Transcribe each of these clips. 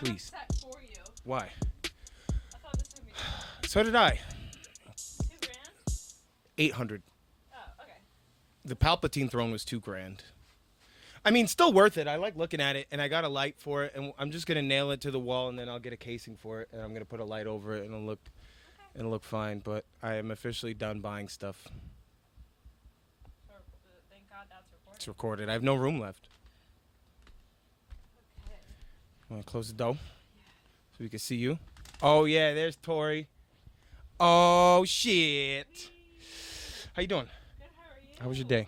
Please. Set for you. Why? I thought this would be So did I. $2,000. 800. Oh, okay. The Palpatine throne was $2,000. I mean, still worth it. I like looking at it, and I got a light for it, and I'm just gonna nail it to the wall, and then I'll get a casing for it, and I'm gonna put a light over it, and it'll look fine. But I am officially done buying stuff. Thank God that's recorded. It's recorded. I have no room left. Okay. Want to close the door so we can see you? Oh yeah, there's Torey. Oh shit. How you doing? Good, how are you? How was your day?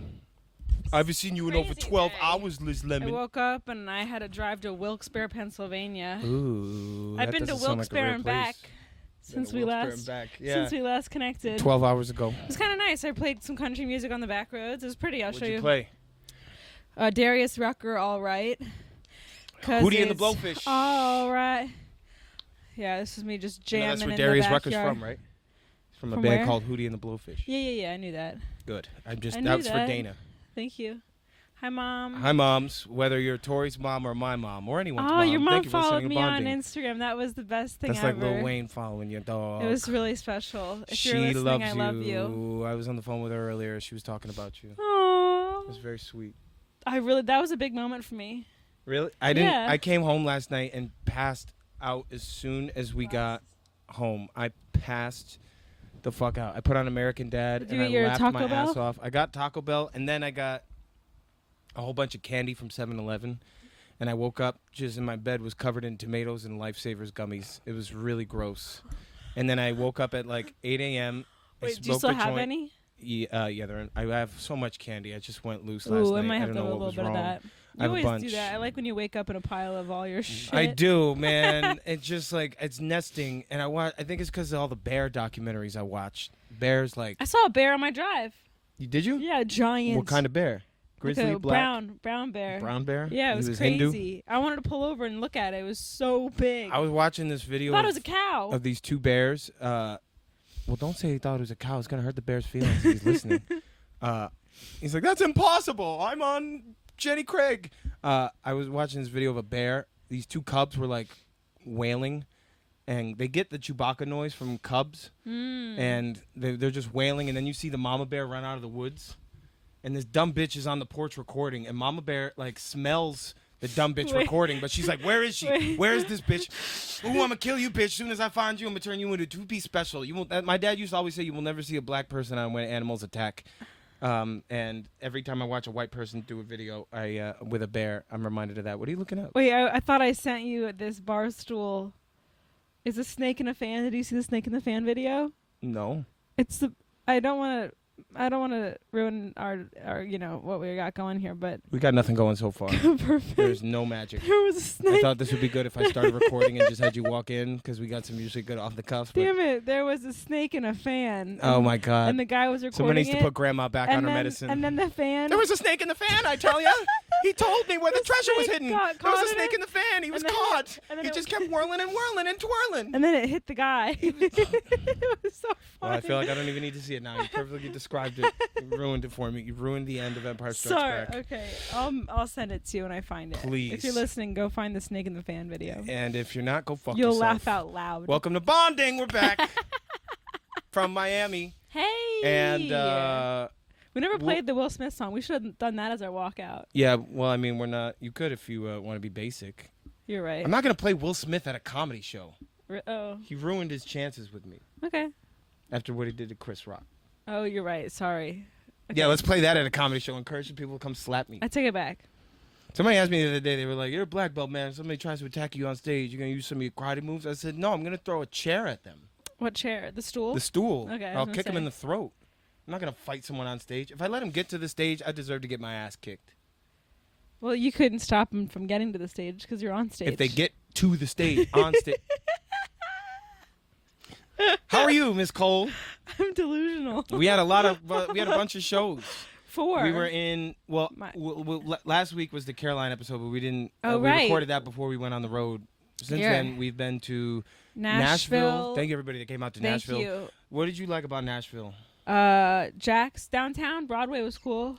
I haven't seen you in over Crazy 12 day. hours, Liz I Lemon. woke up and I had to drive to Wilkes-Barre, Pennsylvania. Ooh, I've that been to doesn't sound like a Wilkes-Barre real and place. back since we last since we last connected. 12 hours ago. It was kind of nice. I played some country music on the back roads. It was pretty. I'll What'd show you you. play? Darius Rucker, All Right. Hootie and the It's Blowfish. All right. Yeah, this is me just You know, jamming that's where in Darius the Rucker's backyard. from, right? He's from a From band where? called Hootie and the Blowfish. Yeah, I knew that. Good. I That knew was for that. Dana. Thank you. Hi, Mom. Hi, moms. Whether you're Tori's mom or my mom or anyone's mom. Oh, your mom thank you for followed listening me to on Bonding. Instagram. That was the best thing That's ever. like Lil Wayne following your dog. It was really special. If She you're listening, loves I love you. I was on the phone with her earlier. She was talking about you. It Aww. was very sweet. That was a big moment for me. Really? I didn't. Yeah. I came home last night and passed out as soon as we got home. I passed the fuck out. I put on American Dad Did you and I get your laughed Taco my Bell? ass off. I got Taco Bell and then I got a whole bunch of candy from 7-Eleven. And I woke up just in my bed was covered in tomatoes and Lifesavers gummies. It was really gross. And then I woke up at like 8 a.m. I Wait, do you smoked still a have joint. any? Yeah, they're in, I have so much candy. I just went loose last Ooh, night. I might have don't to know have a what little was bit wrong. of that. I You have a always bunch. do that. I like when you wake up in a pile of all your shit. I do, man. It's just like it's nesting, and I think it's because of all the bear documentaries I watched. Bears, like I saw a bear on my drive. did you? Yeah, giant. What kind of bear? Grizzly, Like a black, brown bear. brown bear. Yeah, it He was Hindu? crazy. I wanted to pull over and look at it. It was so big. I was watching this video I thought it was a cow. of these two bears. Well, don't say he thought it was a cow. It's gonna hurt the bear's feelings. He's listening. He's like, that's impossible. I'm on Jenny Craig. I was watching this video of a bear. These two cubs were like wailing, and they get the Chewbacca noise from cubs, and they're just wailing. And then you see the mama bear run out of the woods, and this dumb bitch is on the porch recording, and mama bear like smells the dumb bitch Wait. recording, but she's like, where is she? Wait. Where is this bitch? Ooh, I'm gonna kill you, bitch. As soon as I find you, I'm gonna turn you into a two-piece special. You won't. My dad used to always say, you will never see a black person on when animals attack. And every time I watch a white person do a video, with a bear, I'm reminded of that. What are you looking at? Wait, I thought I sent you this bar stool. Is a snake in a fan? Did you see the snake in the fan video? No. It's the. I don't want to ruin our what we got going here, but We got nothing going so far. perfect. There's no magic. There was a I snake. thought this would be good if I started recording and just had you walk in because we got some usually good off the cuff. But, Damn it! There was a snake in a fan. oh my God. And the guy was recording Someone needs it. to put grandma back and on her then, medicine. And then the fan. There was a snake in the fan, I tell ya. He told me where the treasure was snake hidden. got There was caught a in snake it, in the fan. He was and then- caught. and then He it just was- kept whirling and whirling and twirling. and then it hit the guy. It was so funny. Well, I feel like I don't even need to see it now. You perfectly described it. You ruined it for me. You ruined the end of Empire Strikes Sorry. Back. Okay. I'll send it to you when I find it. Please. If you're listening, go find the snake in the fan video. And if you're not, go fuck You'll yourself. laugh out loud. Welcome to Bonding. We're back from Miami. Hey. And we never played the Will Smith song. We should have done that as our walkout. yeah, well, I mean, we're not. You could if you want to be basic. You're right. I'm not gonna play Will Smith at a comedy show. Oh. He ruined his chances with me Okay. after what he did to Chris Rock. Oh, you're right. Sorry. Okay. Yeah, let's play that at a comedy show. Encouraging people to come slap me. I take it back. Somebody asked me the other day, they were like, you're a black belt, man. Somebody tries to attack you on stage. You're going to use some of your karate moves? I said, no, I'm going to throw a chair at them. What chair? The stool? The stool. Okay, I was I'll gonna kick them say. in the throat. I'm not going to fight someone on stage. If I let him get to the stage, I deserve to get my ass kicked. Well, you couldn't stop them from getting to the stage because you're on stage. If they get to the stage, on stage. How are you, Miss Cole? I'm delusional. We had a bunch of shows. 4. We were in, well, My- last week was the Caroline episode, but we didn't, Oh, we right. recorded that before we went on the road. Since Yeah. then, we've been to Nashville. Thank you, everybody that came out to Thank Nashville. you. What did you like about Nashville? Jack's downtown. Broadway was cool.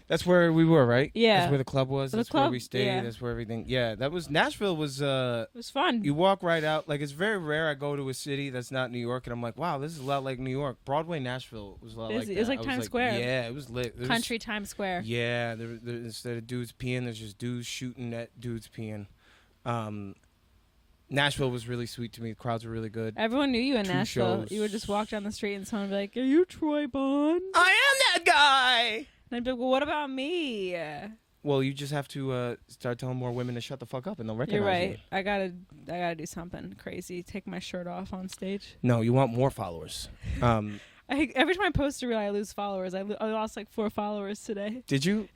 That's where we were, right? Yeah. That's where the club was. The That's club, where we stayed. yeah. That's where everything. Yeah, that was Nashville. Was It was fun. you walk right out. Like it's very rare I go to a city that's not New York, and I'm like, wow, this is a lot like New York. Broadway, Nashville was a lot like that. It was like I Times Square. Yeah, it was lit. Country Times Square. Yeah, instead of dudes peeing, there's just dudes shooting at dudes peeing. Nashville was really sweet to me. The crowds were really good. Everyone knew you in 2 Nashville. shows. You would just walk down the street and someone would be like, "Are you Troy Bond?" I am that guy. And I'd be like, "Well, what about me?" Well, you just have to start telling more women to shut the fuck up, and they'll recognize You're right. you. I gotta do something crazy. Take my shirt off on stage. No, you want more followers. Every time I post a reel, I lose followers. I lost like 4 followers today. Did you?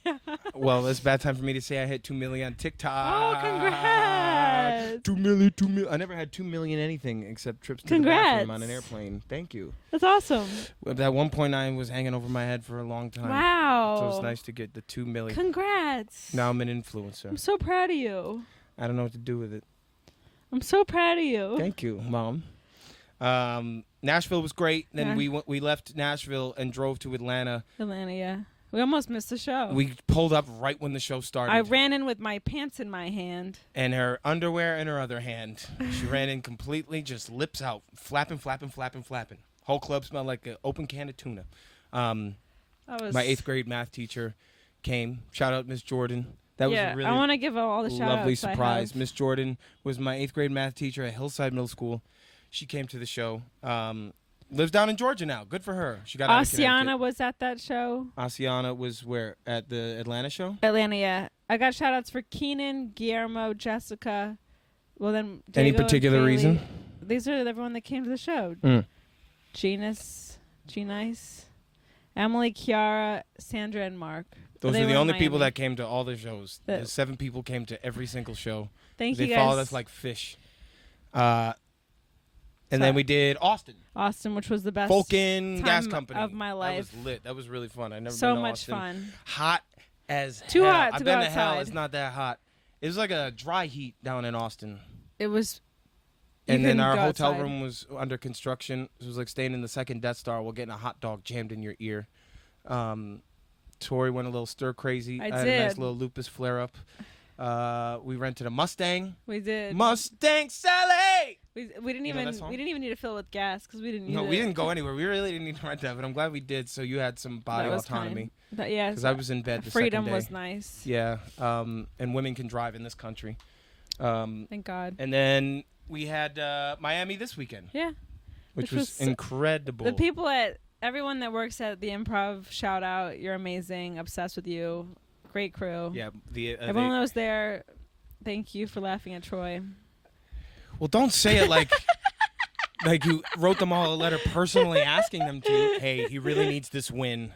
Yeah. Well, it's a bad time for me to say I hit 2 million on TikTok. Oh, congrats! 2 million, 2 million. I never had 2 million anything except trips to the bathroom on an airplane. Thank you. That's awesome. That 1.9 was hanging over my head for a long time. Wow. So it's nice to get the 2 million. Congrats. Now I'm an influencer. I'm so proud of you. I don't know what to do with it. I'm so proud of you. Thank you, Mom. Nashville was great. Then Yeah. we left Nashville and drove to Atlanta. Atlanta, yeah. We almost missed the show. We pulled up right when the show started. I ran in with my pants in my hand. And her underwear in her other hand. She ran in completely, just lips out, flapping. Whole club smelled like an open can of tuna. My 8th grade math teacher came. Shout out Miss Jordan. That was a really I want to give all the shout lovely outs surprise. Miss Jordan was my 8th grade math teacher at Hillside Middle School. She came to the show. Lives down in Georgia now. Good for her. She got out of Asiana Connecticut. was at that show. Asiana was where? At the Atlanta show? Atlanta, yeah. I got shout outs for Keenan, Guillermo, Jessica. Well, then Any Diego and particular Kaylee. reason? These are everyone that came to the show. Genice, Emily, Kiara, Sandra, and Mark. Those They are the were in only people Miami. that came to all the shows. The 7 people came to every single show. Thank They you guys. followed us like fish. And then we did Austin, which was the best Fulkin Gas time Company. of my life. That was lit. That was really fun. I never So been to much Austin. fun. Hot as Too hell. hot to I've go been to hell. outside. It's not that hot. It was like a dry heat down in Austin. It was. you And then couldn't our go hotel outside. room was under construction. It was like staying in the 2nd Death Star while getting a hot dog jammed in your ear. Torey went a little stir crazy. I had a nice did. little lupus flare up. We rented a Mustang. We did. Mustang Sally. We didn't You know even that song? we didn't even need to fill it with gas because we didn't. No, use we it. didn't go anywhere. We really didn't need to rent that, but I'm glad we did. So you had some body That was autonomy. kind. Yeah, Because I was in bed the freedom second day. was nice. Yeah, and women can drive in this country. Thank God. And then we had Miami this weekend, Yeah. which Which was was incredible. The people at everyone that works at the Improv, shout out! You're amazing. Obsessed with you. Great crew. Yeah, Everyone that was there. Thank you for laughing at Troy. well, don't say it like like you wrote them all a letter personally asking them to. Hey, he really needs this win.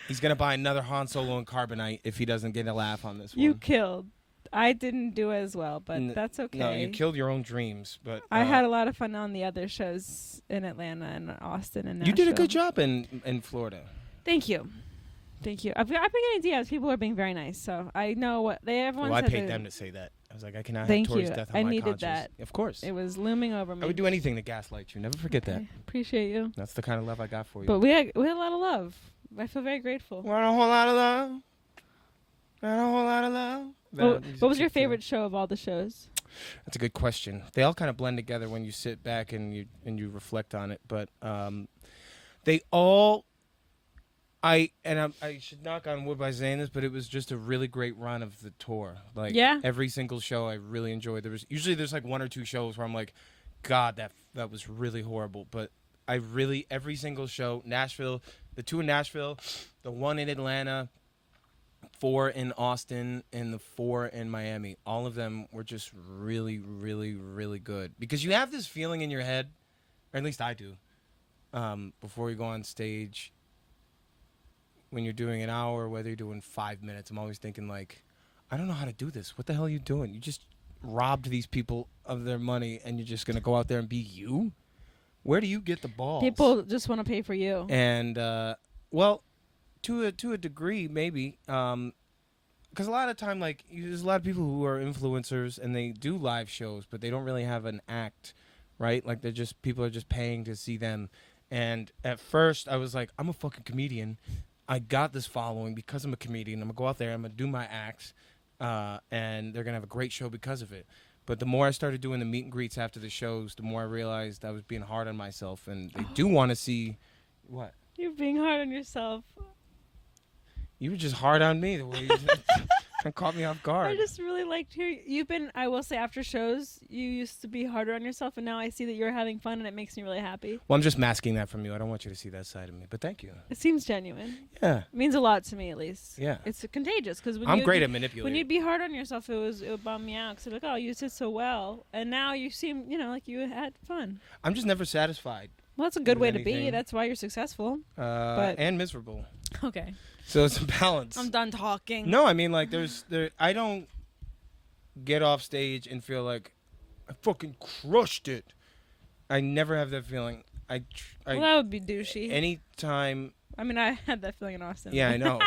He's gonna buy another Han Solo and Carbonite if he doesn't get a laugh on this You one. killed. I didn't do as well, but that's okay. No, you killed your own dreams. But I had a lot of fun on the other shows in Atlanta and Austin and you Nashville. did a good job in Florida. Thank you. Thank you. I've been getting DMs. People are being very nice, so I know what they. Everyone Well, I said paid that them to say that. I was like, I cannot Thank have Tori's you. death on I my needed conscience. that. Of course. it was looming over me. I would do anything to gaslight you. Never forget that. Okay. Appreciate you. That's the kind of love I got for you. But we had a lot of love. I feel very grateful. Want a whole lot of love. Want a whole lot of love. What was your favorite show of all the shows? That's a good question. They all kind of blend together when you sit back and you reflect on it. But they all, I should knock on wood by saying this, but it was just a really great run of the tour. Like every single show I really enjoyed. There's like 1 or 2 shows where I'm like, God, that was really horrible. But every single show, Nashville, the 2 in Nashville, the 1 in Atlanta, 4 in Austin, and the 4 in Miami. All of them were just really, really, really good. Because you have this feeling in your head, or at least I do, before you go on stage, when you're doing an hour, whether you're doing 5 minutes, I'm always thinking like, I don't know how to do this. What the hell are you doing? You just robbed these people of their money, and you're just going to go out there and be you? Where do you get the balls? People just want to pay for you. And, well, to a degree, maybe. Because a lot of time, like, there's a lot of people who are influencers, and they do live shows, but they don't really have an act, right? Like, people are just paying to see them. And at first, I was like, I'm a fucking comedian. I got this following because I'm a comedian. I'm going to go out there, I'm going to do my acts, and they're going to have a great show because of it. But the more I started doing the meet and greets after the shows, the more I realized I was being hard on myself, and they do want to see what? You're being hard on yourself. You were just hard on me the way you just caught me off guard. I just really liked hearing I will say, after shows, you used to be harder on yourself, and now I see that you're having fun, and it makes me really happy. Well, I'm just masking that from you. I don't want you to see that side of me, but thank you. It seems genuine. Yeah. It means a lot to me, at least. Yeah. It's contagious, because I'm great at manipulating. When you'd be hard on yourself, it would bum me out, because like, oh, you did so well, and now you seem, like you had fun. I'm just never satisfied. Well, that's a good way to be. anything. That's why you're successful. And miserable. Okay. So it's a balance. I'm done talking. No, I mean, like, I don't get off stage and feel like I fucking crushed it. I never have that feeling. Well, that would be douchey. Anytime. I mean, I had that feeling in Austin. Yeah, I know.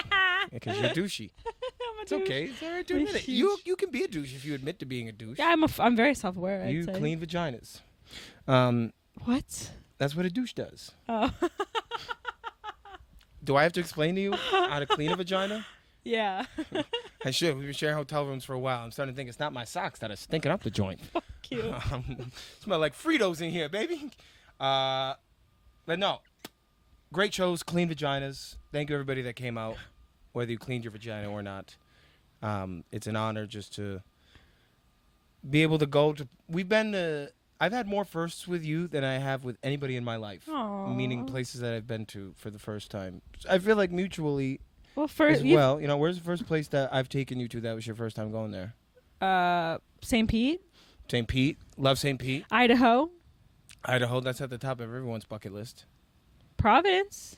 Because you're douchey. I'm a It's douche. okay. It's all right to admit it. You can be a douche if you admit to being a douche. Yeah, I'm very self-aware. You I'd say. clean vaginas. What? That's what a douche does. Oh. Do I have to explain to you how to clean a vagina? Yeah. I should. We've been sharing hotel rooms for a while. I'm starting to think it's not my socks that are stinking up the joint. Cute. Smell like Fritos in here, baby. But no. Great shows, clean vaginas. Thank you, everybody that came out, whether you cleaned your vagina or not. It's an honor just to be able to go to. I've had more firsts with you than I have with anybody in my life. Aww. Meaning places that I've been to for the first time. I feel like mutually. Well, first, where's the first place that I've taken you to that was your first time going there? St. Pete. St. Pete. Love St. Pete. Idaho. That's at the top of everyone's bucket list. Providence.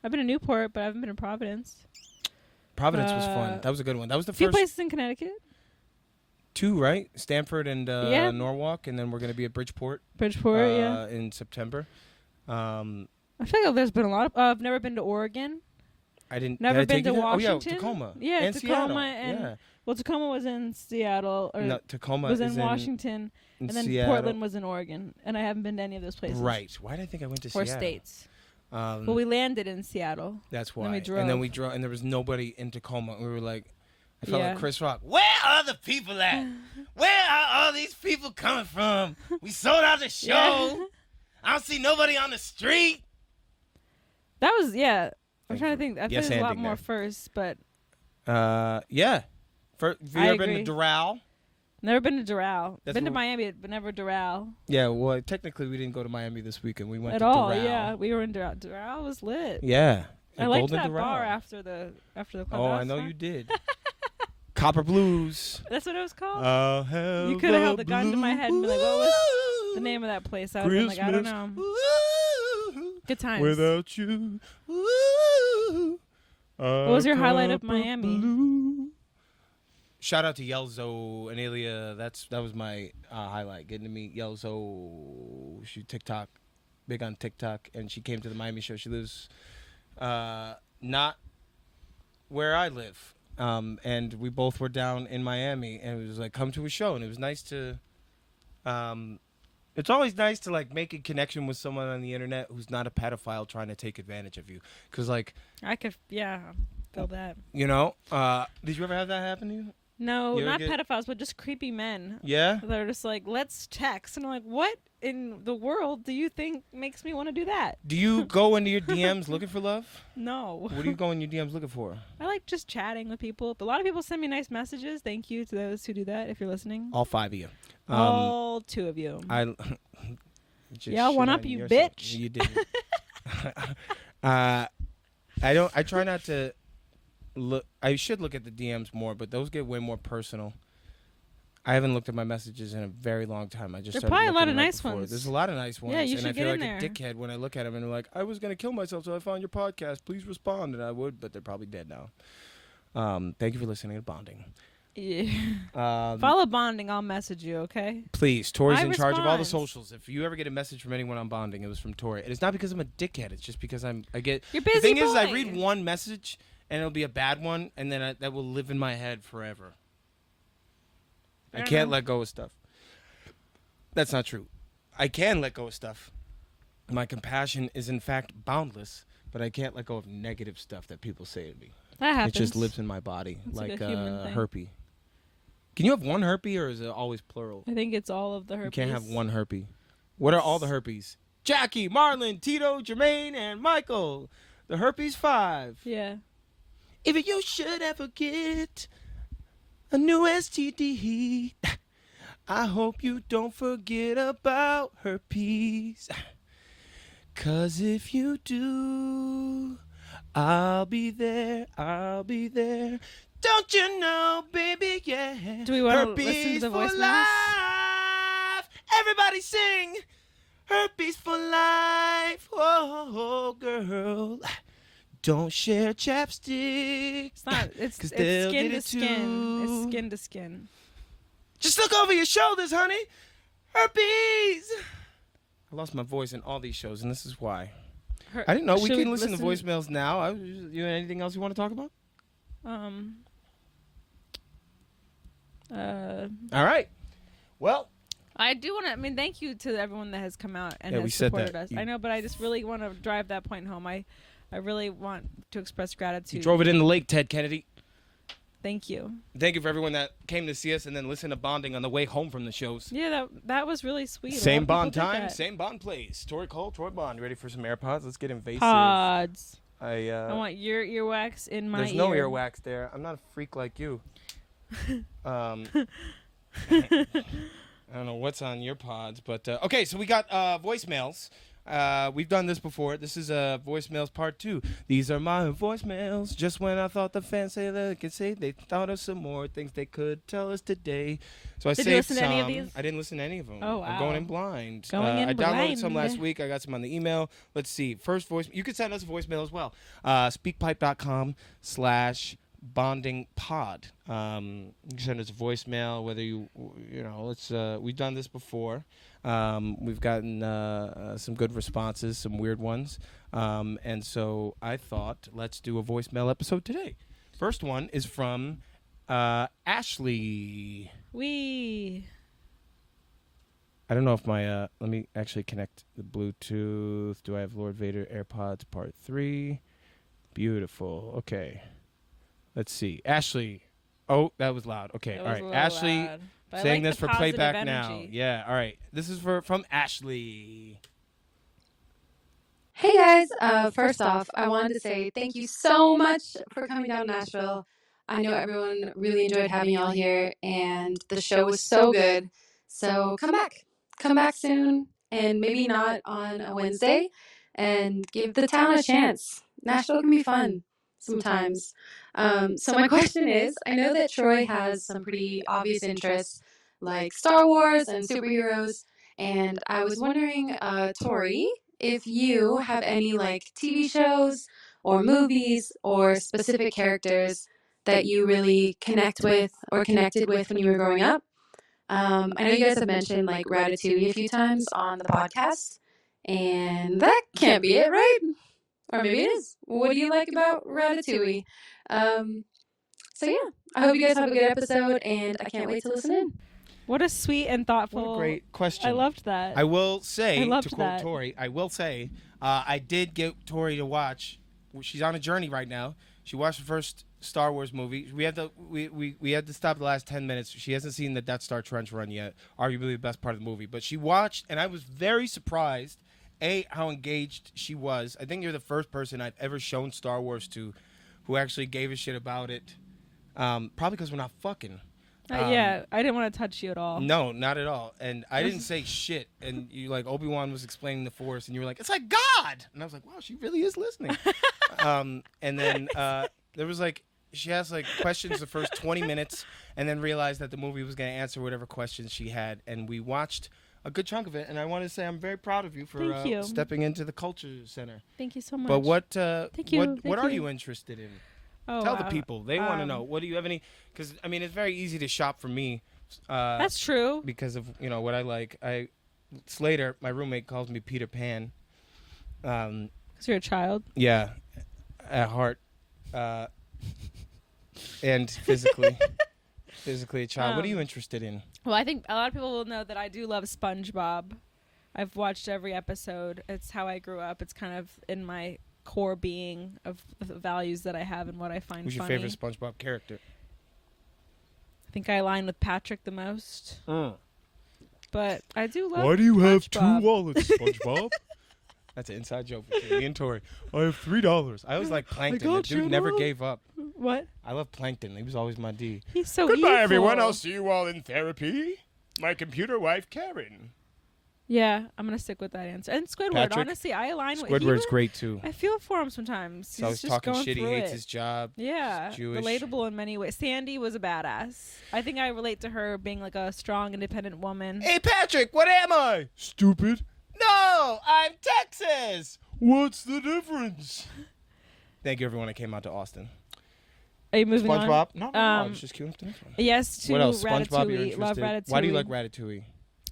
I've been to Newport, but I haven't been to Providence. Providence was fun. That was a good one. That was the few first. places in Connecticut. 2, right? Stanford and Norwalk, and then we're going to be at Bridgeport. In September. I feel like there's been a lot of. I've never been to Oregon. Never been to Washington. Oh, yeah, Tacoma. Yeah, and Tacoma Seattle. and well, Tacoma was in Seattle. Or Tacoma was is in Washington, and then Seattle. Portland was in Oregon, and I haven't been to any of those places. Right. Why did I think I went to or Seattle? states. Well, we landed in Seattle. That's why. Then we drove. And then we drove, and there was nobody in Tacoma. We were like, I felt Yeah. like Chris Rock. Where are the people at? Where are all these people coming from? We sold out the show. Yeah. I don't see nobody on the street. That was I'm Thank trying you. to think. I think Yes, there's a lot ending more there. first, but Yeah. Have you I ever been agree. to Doral? never been to Doral. That's Been to what- Miami, but never Doral Yeah, well, technically we didn't go to Miami this weekend. We went at to all. Doral. Yeah, we were in Doral. Doral was lit. Yeah. I at liked Golden that Doral. bar after the club. Oh, I know you did. Copper Blues. That's what it was called. I'll have You could have held a the gun to my head and be like, "What was the name of that place?" I would have been like, "I don't know." Christmas, Good times. without you. What was your highlight of Miami? Shout out to Yelzo and Alia. That was my highlight. Getting to meet Yelzo. She big on TikTok, and she came to the Miami show. She lives not where I live, and we both were down in Miami, and it was like, come to a show, and it was nice to. It's always nice to like make a connection with someone on the internet who's not a pedophile trying to take advantage of you, because like I could, feel that. Did you ever have that happen to you? No, You ever not get- pedophiles, but just creepy men. Yeah. They're just like, let's text, and I'm like, what in the world do you think makes me want to do that? Do you go into your DMs looking for love? No. What do you go in your DMs looking for? I like just chatting with people. A lot of people send me nice messages. Thank you to those who do that. If you're listening, All 5 of you. all 2 of you. I. just Yeah, shit one up on you, yourself. bitch. You did. I try not to look. I should look at the DMs more, but those get way more personal. I haven't looked at my messages in a very long time. I just There are started probably a lot looking of right nice before. ones. There's a lot of nice ones. Yeah, you and should I feel get like in a there. dickhead when I look at them and they're like, I was gonna kill myself, so I found your podcast. Please respond, and I would, but they're probably dead now. Thank you for listening to Bonding. Yeah. Follow Bonding. I'll message you. Okay. Please, Torey's I in charge of all the respond. socials. If you ever get a message from anyone on Bonding, it was from Torey. And it's not because I'm a dickhead. It's just because I get. You're The busy. thing is, I boy. read one message and it'll be a bad one, and then that will live in my head forever. I Fair can't enough. let go of stuff. That's not true. I can let go of stuff. My compassion is in fact boundless, but I can't let go of negative stuff that people say to me. That happens. It just lives in my body, It's like a human thing. herpes. Can you have one herpes, or is it always plural? I think it's all of the herpes. You can't have one herpes. What are all the herpes? Jackie, Marlon, Tito, Jermaine, and Michael. The herpes 5. Yeah. If you should ever get a new STD, I hope you don't forget about herpes. 'Cause if you do, I'll be there. Don't you know, baby, yeah. Do we want to herpes listen to the for voicemails? life. Everybody sing. Herpes for life. Oh, girl. Don't share chapstick. It's not. It's 'Cause skin they'll get to it skin. too. It's skin to skin. Just look over your shoulders, honey. Herpes. I lost my voice in all these shows, and this is why. I didn't know we Should can listen to voicemails now. You anything else you want to talk about? All right. Well, I do want to. I mean, thank you to everyone that has come out and Yeah, we has said supported that. us. I know, but I just really want to drive that point home. I really want to express gratitude. you drove it in the lake, Ted Kennedy. Thank you. Thank you for everyone that came to see us and then listened to Bonding on the way home from the shows. Yeah, that was really sweet. Same A lot of Bond people did time, that. same Bond place. Torey Cole, Troy Bond. You ready for some AirPods? Let's get invasive. Pods. I want your earwax in my There's ear. no earwax there. I'm not a freak like you. I don't know what's on your pods, but okay. So we got voicemails. We've done this before. This is voicemails part 2. These are my voicemails. Just when I thought the fans say that they could say, they thought of some more things they could tell us today. So I Did saved you listen to some. any of these? I didn't listen to any of them. Oh, I'm wow. going in blind. Going in I downloaded some blind. last week. I got some on the email. Let's see. First voice. You can send us a voicemail as well. speakpipe.com/bondingpod. You can send us a voicemail, whether you know, let's, we've done this before. We've gotten some good responses, some weird ones. And so I thought, let's do a voicemail episode today. First one is from Ashley. I don't know if my, let me actually connect the Bluetooth. Do I have Lord Vader AirPods part 3? Beautiful. Okay. Let's see. Ashley. Oh, that was loud. Okay. That All was right. a little Ashley loud. But I saying like this the for positive playback now. energy. Yeah. All right. This is from Ashley. Hey guys, first off, I wanted to say thank you so much for coming down to Nashville. I know everyone really enjoyed having y'all here, and the show was so good. So come back soon, and maybe not on a Wednesday, and give the town a chance. Nashville can be fun sometimes. So my question is, I know that Troy has some pretty obvious interests, like Star Wars and superheroes, and I was wondering, Tori, if you have any like TV shows or movies or specific characters that you really connect with or connected with when you were growing up. I know you guys have mentioned like Ratatouille a few times on the podcast, and that can't be it, right? Or maybe it is. What do you like about Ratatouille? So yeah, I hope you guys have a good episode, and I can't wait to listen in. What a sweet and thoughtful. What a great question. I loved that. I will say, I loved to quote that. Tori, I will say, I did get Tori to watch. She's on a journey right now. She watched the first Star Wars movie. We had to stop the last 10 minutes. She hasn't seen the Death Star trench run yet, arguably the best part of the movie. But she watched, and I was very surprised, how engaged she was. I think you're the first person I've ever shown Star Wars to who actually gave a shit about it. Probably because we're not fucking. Yeah, I didn't want to touch you at all. No, not at all. And I didn't say shit. And you like Obi-Wan was explaining the Force, and you were like, "It's like God." And I was like, "Wow, she really is listening." And then there was like she asked like questions the first 20 minutes, and then realized that the movie was going to answer whatever questions she had. And we watched a good chunk of it. And I want to say I'm very proud of you for Thank you. stepping into the Culture Center. Thank you so much. But what Thank you. what are you. you interested in? Oh, Tell the people. They want to know. What do you have any? Because I mean, it's very easy to shop for me. That's true. Because of what I like. Slater, my roommate, calls me Peter Pan. Because you're a child. Yeah, at heart, and physically a child. What are you interested in? Well, I think a lot of people will know that I do love SpongeBob. I've watched every episode. It's how I grew up. It's kind of in my core being of the values that I have and what I find Who's your funny. favorite SpongeBob character? I think I align with Patrick the most. But I do love Why do you have SpongeBob. 2 wallets, SpongeBob? That's an inside joke between me and Torey. I have $3. I always like Plankton. The dude never gave up. What? I love Plankton. He was always my D. He's so Goodbye, evil. everyone. I'll see you all in therapy. My computer wife, Karen. Yeah, I'm going to stick with that answer. And Squidward, Patrick? honestly, I align with Squidward's great, too. I feel for him sometimes. He's always just talking going shit. He through hates it. his job. Yeah, Jewish. relatable in many ways. Sandy was a badass. I think I relate to her being like a strong, independent woman. Hey, Patrick, what am I? Stupid. No, I'm Texas. What's the difference? Thank you, everyone that came out to Austin. Are you moving on? SpongeBob? No, I was just queuing up the next one. Yes, to What else? SpongeBob, you're Ratatouille. Love interested. Ratatouille. Why do you like Ratatouille?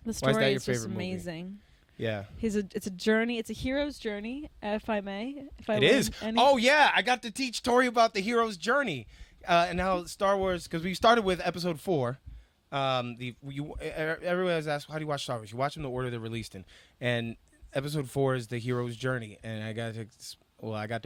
The story that your is just favorite movie? amazing. Yeah. It's a journey. It's a hero's journey, if I may. It is. Oh, yeah. I got to teach Torey about the hero's journey and how Star Wars, because we started with episode 4. Everyone has asked, how do you watch Star Wars? You watch them in the order they're released in. And episode 4 is the hero's journey. And I got to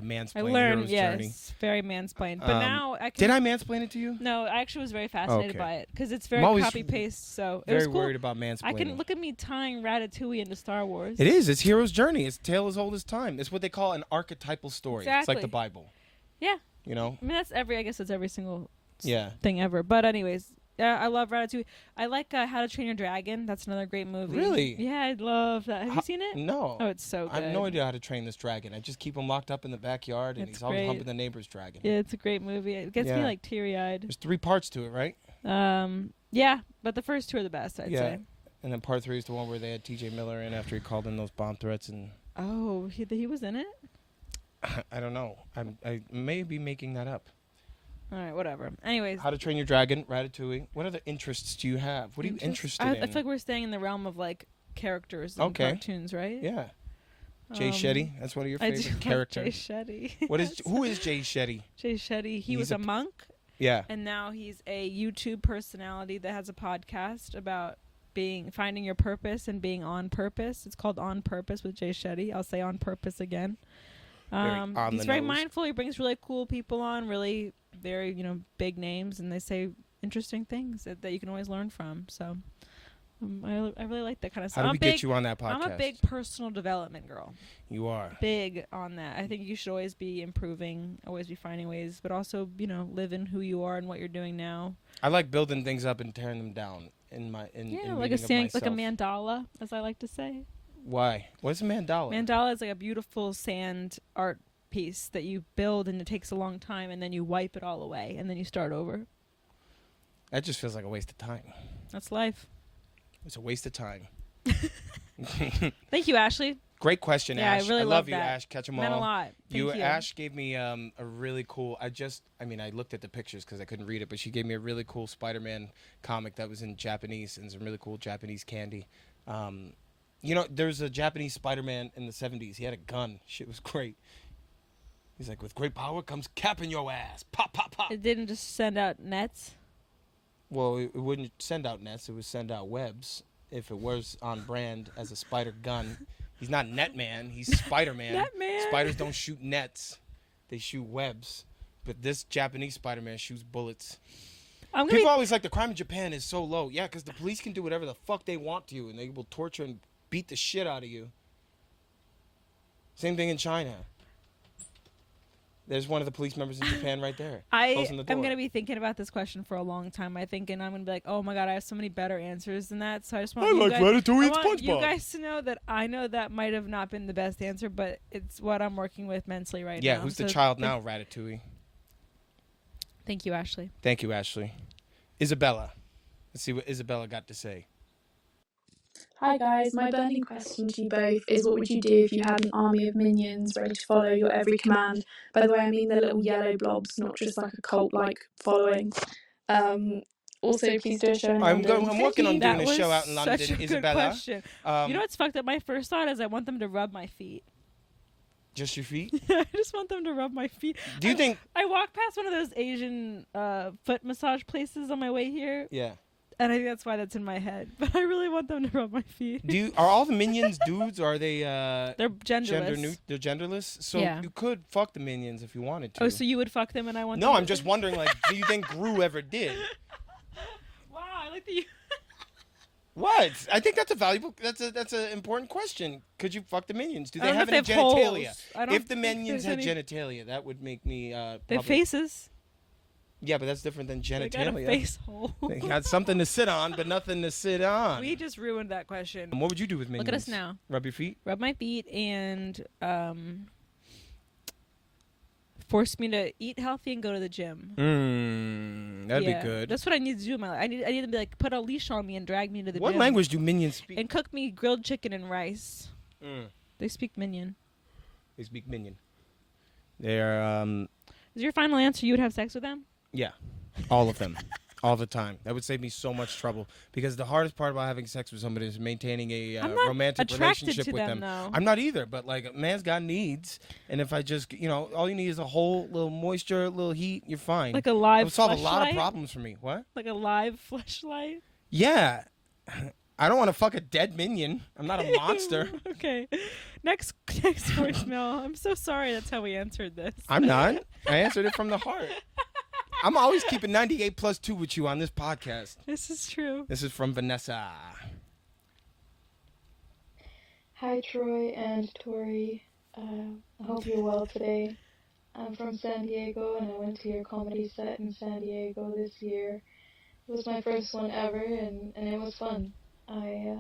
mansplain I the learned, hero's yes, journey. very mansplained. But now I can. Did I mansplain it to you? No, I actually was very fascinated Okay. by it because it's very I'm always copy paste. So it Very was cool. worried about mansplaining. I can look at me tying Ratatouille into Star Wars. It is. It's hero's journey. It's tale as old as time. It's what they call an archetypal story. It's like Exactly. the Bible. Yeah. You know? I mean, I guess that's every single Yeah. thing ever. But anyways, yeah, I love Ratatouille. I like How to Train Your Dragon. That's another great movie. Really? Yeah, I love that. Have you seen it? No. Oh, it's so good. I have no idea how to train this dragon. I just keep him locked up in the backyard, and It's he's always great. humping the neighbor's dragon. Yeah, it's a great movie. It gets me Yeah. like teary-eyed. There's 3 parts to it, right? Yeah, but the first 2 are the best, I'd say. And then part 3 is the one where they had T.J. Miller in after he called in those bomb threats, and Oh, he was in it? I don't know. I may be making that up. All right, whatever. Anyways. How to Train Your Dragon, Ratatouille. What other interests do you have? What are you interested I in? feel like we're staying in the realm of like characters and Okay. cartoons, right? Yeah. Jay Shetty. That's one of your I do favorite like characters. Jay Shetty. Who is Jay Shetty? Jay Shetty. He He's was a a monk, Yeah. and now he's a YouTube personality that has a podcast about finding your purpose and being on purpose. It's called On Purpose with Jay Shetty. I'll say On Purpose again. On He's the very nose. mindful. He brings really cool people on, really very big names, and they say interesting things that you can always learn from. So I really like that kind of stuff. How do we get you on that podcast? I'm a big personal development girl. You are. Big on that. I think you should always be improving, always be finding ways, but also, live in who you are and what you're doing now. I like building things up and tearing them down in Like reading like of a myself. mandala, as I like to say. Why? What's a mandala? Mandala is like a beautiful sand art piece that you build, and it takes a long time, and then you wipe it all away, and then you start over. That just feels like a waste of time. That's life. It's a waste of time. Thank you, Ashley. Great question, Yeah, I Ash. really love love you, that. Ash. Catch 'em all. Meant a lot. Thank you. Ash gave me a really cool. I looked at the pictures because I couldn't read it, but she gave me a really cool Spider-Man comic that was in Japanese and some really cool Japanese candy. There's a Japanese Spider-Man in the 70s. He had a gun. Shit was great. He's like, with great power comes capping your ass. Pop, pop, pop. It didn't just send out nets. Well, it wouldn't send out nets. It would send out webs if it was on brand as a spider gun. He's not Netman. He's Spider-Man. Netman. Spiders don't shoot nets. They shoot webs. But this Japanese Spider-Man shoots bullets. People always like the crime in Japan is so low. Yeah, because the police can do whatever the fuck they want to you, and they will torture and beat the shit out of you. Same thing in China. There's one of the police members in Japan right there. Closing the door. I'm going to be thinking about this question for a long time. I'm going to be like, oh my God, I have so many better answers than that. So I just want I like Ratatouille and I want you SpongeBob. guys to know that I know that might have not been the best answer, but it's what I'm working with mentally right now. Yeah, who's the child now, Ratatouille? Thank you, Ashley. Thank you, Ashley. Isabella. Let's see what Isabella got to say. Hi guys, my burning question to you both is what would you do if you had an army of minions ready to follow your every command? By the way, I mean the little yellow blobs, not just like a cult-like following. Also, please do a show in London. I'm working on doing That a show was out in London, such a good Isabella. question. You know what's fucked up? My first thought is I want them to rub my feet. Just your feet? I just want them to rub my feet. Do you think... I walked past one of those Asian foot massage places on my way here. Yeah. And I think that's why that's in my head. But I really want them to rub my feet. Are all the minions dudes? Or are they? They're genderless. They're genderless. So Yeah. you could fuck the minions if you wanted to. Oh, so you would fuck them and I want No, them I'm just wondering. Like, do you think Gru ever did? Wow, I like that you... What? I think that's a valuable. That's an important question. Could you fuck the minions? Do I they don't know have if any they have genitalia? holes. I don't If the think minions there's had any- genitalia, that would make me. They have probably- faces. Yeah, but that's different than They got a genitalia. face hole. They got something to sit on, but nothing to sit on. We just ruined that question. And what would you do with minions? Look at us now. Rub your feet? Rub my feet and force me to eat healthy and go to the gym. That'd Yeah, be good. That's what I need to do in my life. I need them to be like put a leash on me and drag me to the What gym. language do minions speak? And cook me grilled chicken and rice. They speak minion. They speak minion. They're Is your final answer you would have sex with them? yeah, all of them, all the time. That would save me so much trouble because the hardest part about having sex with somebody is maintaining a I'm not romantic attracted relationship to with them, them. though. I'm not either, but like a man's got needs, and if I just all you need is a whole little moisture, little heat, you're fine. Like a live It'll solve a lot of fleshlight? problems for me. What? Like a live fleshlight? Yeah. I don't want to fuck a dead minion. I'm not a monster. Okay. Next voicemail. I'm so sorry that's how we answered this. I'm not. I answered it from the heart. I'm always keeping 98 plus 2 with you on this podcast. This is true. This is from Vanessa. Hi, Troy and Torey. I hope you're well today. I'm from San Diego, and I went to your comedy set in San Diego this year. It was my first one ever, and it was fun. I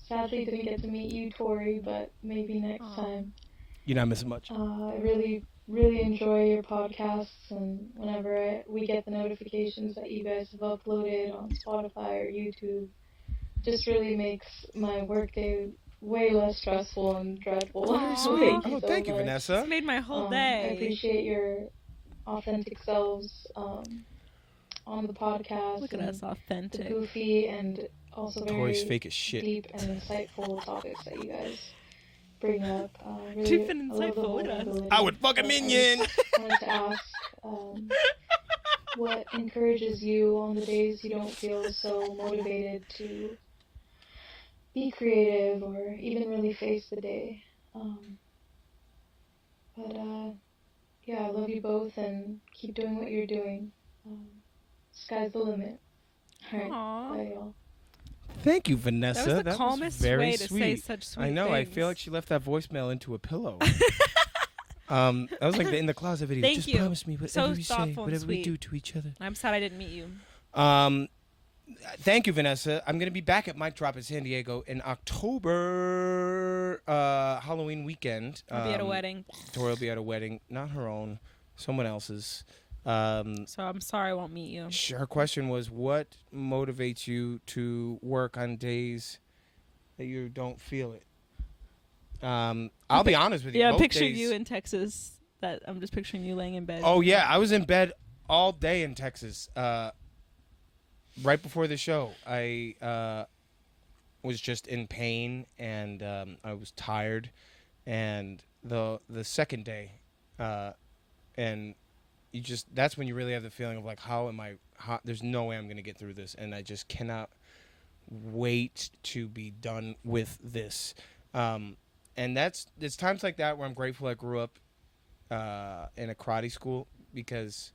sadly didn't get to meet you, Torey, but maybe next time. You're not missing much. I really enjoy your podcasts, and whenever we get the notifications that you guys have uploaded on Spotify or YouTube, just really makes my workday way less stressful and dreadful. Oh, So sweet. Thank you, much. Vanessa. It's made my whole I day. appreciate your authentic selves on the podcast. Look at and us, the authentic. goofy and also Tori's very fake as shit. deep and insightful topics that you guys bring up. Really, Deep and I love the insightful, look at us. vulnerability. I would fuck a minion. I wanted to ask what encourages you on the days you don't feel so motivated to be creative or even really face the day. Yeah, I love you both and keep doing what you're doing. Sky's the limit. Alright, Aw. bye y'all. Thank you, Vanessa. That was the calmest very way to sweet. say such sweet I know. things. I feel like she left that voicemail into a pillow. That was like the In the Closet video. Thank Just you. promise me whatever So we say, thoughtful and whatever we sweet. do to each other. I'm sad I didn't meet you. Thank you, Vanessa. I'm going to be back at Mic Drop in San Diego in October, Halloween weekend. I'll be at a wedding. Torey will be at a wedding, not her own, someone else's. So I'm sorry I won't meet you. Her question was, what motivates you to work on days that you don't feel it? I'll be honest with you. Yeah, I'm both picturing days- you in Texas. That I'm just picturing you laying in bed. Oh, yeah. I was in bed all day in Texas. Right before the show, I was just in pain, and I was tired. And the second day, and that's when you really have the feeling of like, there's no way I'm going to get through this, and I just cannot wait to be done with this. And it's times like that where I'm grateful I grew up in a karate school, because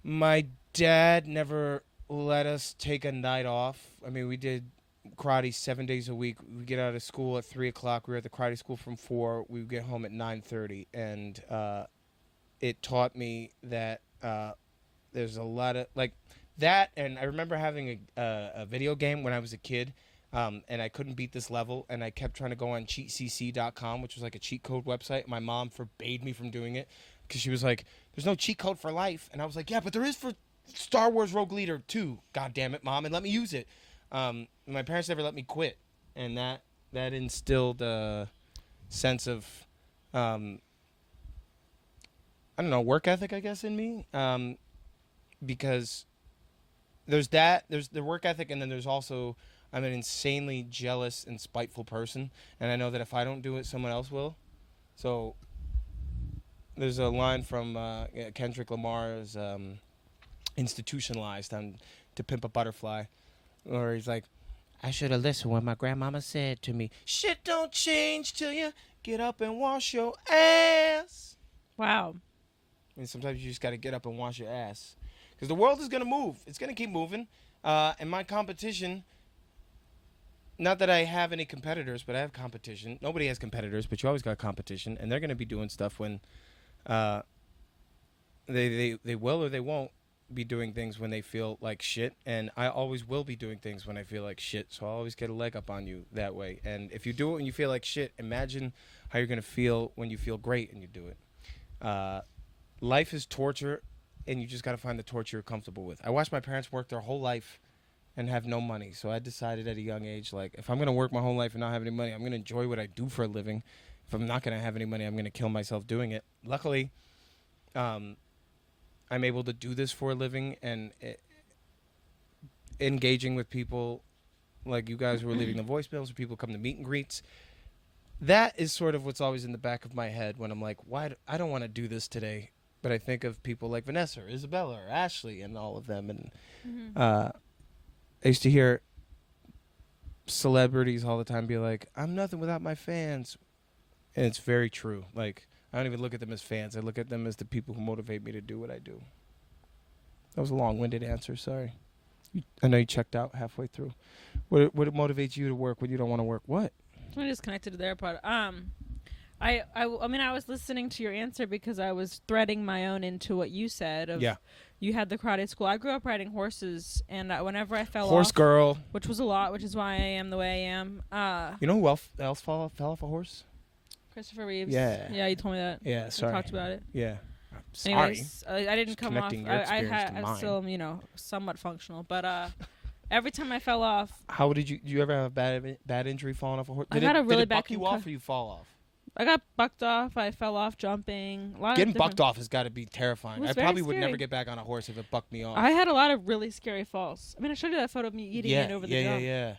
my dad never let us take a night off. I mean, we did karate 7 days a week. We get out of school at 3 o'clock. We were at the karate school from 4. We would get home at 9:30, and it taught me that there's a lot of like that. And I remember having a video game when I was a kid, and I couldn't beat this level, and I kept trying to go on cheatcc.com, which was like a cheat code website. My mom forbade me from doing it because she was like, "There's no cheat code for life," and I was like, "Yeah, but there is for Star Wars Rogue Leader 2. God damn it, Mom, and let me use it." My parents never let me quit, and that instilled a sense of I don't know, work ethic, I guess, in me, because there's the work ethic, and then there's also I'm an insanely jealous and spiteful person, and I know that if I don't do it, someone else will. So there's a line from Kendrick Lamar's Institutionalized on To Pimp a Butterfly, Or he's like, I should have listened when my grandmama said to me, shit don't change till you get up and wash your ass. Wow. And sometimes you just got to get up and wash your ass. Because the world is going to move. It's going to keep moving. And my competition, not that I have any competitors, but I have competition. Nobody has competitors, but you always got competition. And they're going to be doing stuff when they will or they won't be doing things when they feel like shit. And I always will be doing things when I feel like shit. So I'll always get a leg up on you that way. And if you do it when you feel like shit, imagine how you're going to feel when you feel great and you do it. Life is torture, and you just got to find the torture you're comfortable with. I watched my parents work their whole life and have no money. So I decided at a young age, like, if I'm going to work my whole life and not have any money, I'm going to enjoy what I do for a living. If I'm not going to have any money, I'm going to kill myself doing it. Luckily, I'm able to do this for a living, and engaging with people like you guys who are leaving the voicemails, or people come to meet and greets. That is sort of what's always in the back of my head when I'm like, why? I don't want to do this today. But I think of people like Vanessa or Isabella or Ashley and all of them. And I used to hear celebrities all the time be like, I'm nothing without my fans. And it's very true. Like, I don't even look at them as fans. I look at them as the people who motivate me to do what I do. That was a long-winded answer. Sorry. I know you checked out halfway through. What motivates you to work when you don't want to work? What? I just connected to their part. I mean, I was listening to your answer because I was threading my own into what you said. You had the karate school. I grew up riding horses, and whenever I fell Horse off, girl. which was a lot, which is why I am the way I am. You know who else fell off a horse? Christopher Reeves. Yeah. Yeah, you told me that. Yeah, sorry. We talked about it. Yeah. Sorry. Anyways, I didn't Just come off. connecting your experience to mine. Still, somewhat functional, but every time I fell off. How did you ever have a bad injury falling off a horse? I had a really did it bad buck you off, or you fall off? I got bucked off. I fell off jumping. Getting bucked off has got to be terrifying. It was I probably very would never scary. get back on a horse if it bucked me off. I had a lot of really scary falls. I mean, I showed you that photo of me eating it over the jump. Yeah.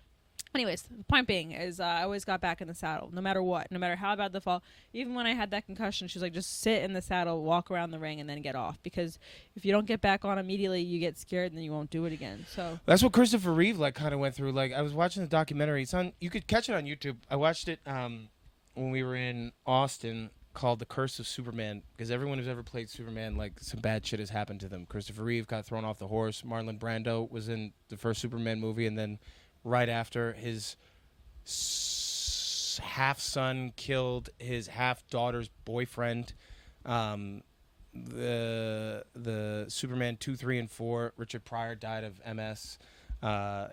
Anyways, the point being is I always got back in the saddle, no matter what, no matter how bad the fall. Even when I had that concussion, she was like, just sit in the saddle, walk around the ring, and then get off. Because if you don't get back on immediately, you get scared, and then you won't do it again. So that's what Christopher Reeve kind of went through. Like, I was watching the documentary. It's on. You could catch it on YouTube. I watched it when we were in Austin, called The Curse of Superman, because everyone who's ever played Superman, like, some bad shit has happened to them. Christopher Reeve got thrown off the horse. Marlon Brando was in the first Superman movie, and then right after, his half-son killed his half-daughter's boyfriend. The Superman 2, 3, and 4, Richard Pryor died of MS.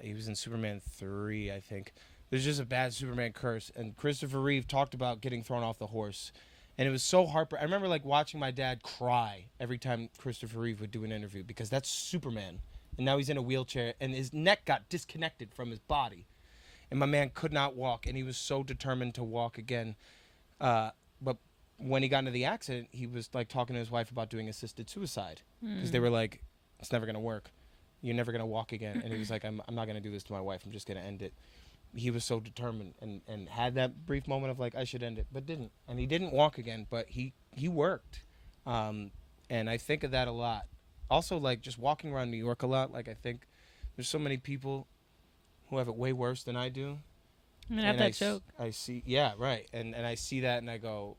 He was in Superman 3, I think. There's just a bad Superman curse. And Christopher Reeve talked about getting thrown off the horse. And it was so heartbreaking. I remember, like, watching my dad cry every time Christopher Reeve would do an interview, because that's Superman. And now he's in a wheelchair, and his neck got disconnected from his body. And my man could not walk, and he was so determined to walk again. But when he got into the accident, he was, like, talking to his wife about doing assisted suicide. Because they were like, it's never going to work. You're never going to walk again. And he was like, I'm not going to do this to my wife. I'm just going to end it. He was so determined and had that brief moment of, like, I should end it, but didn't. And he didn't walk again, but he worked. And I think of that a lot. Also, like, just walking around New York a lot, like, I think there's so many people who have it way worse than I do. I mean, that joke. I see, yeah, right. And I see that and I go,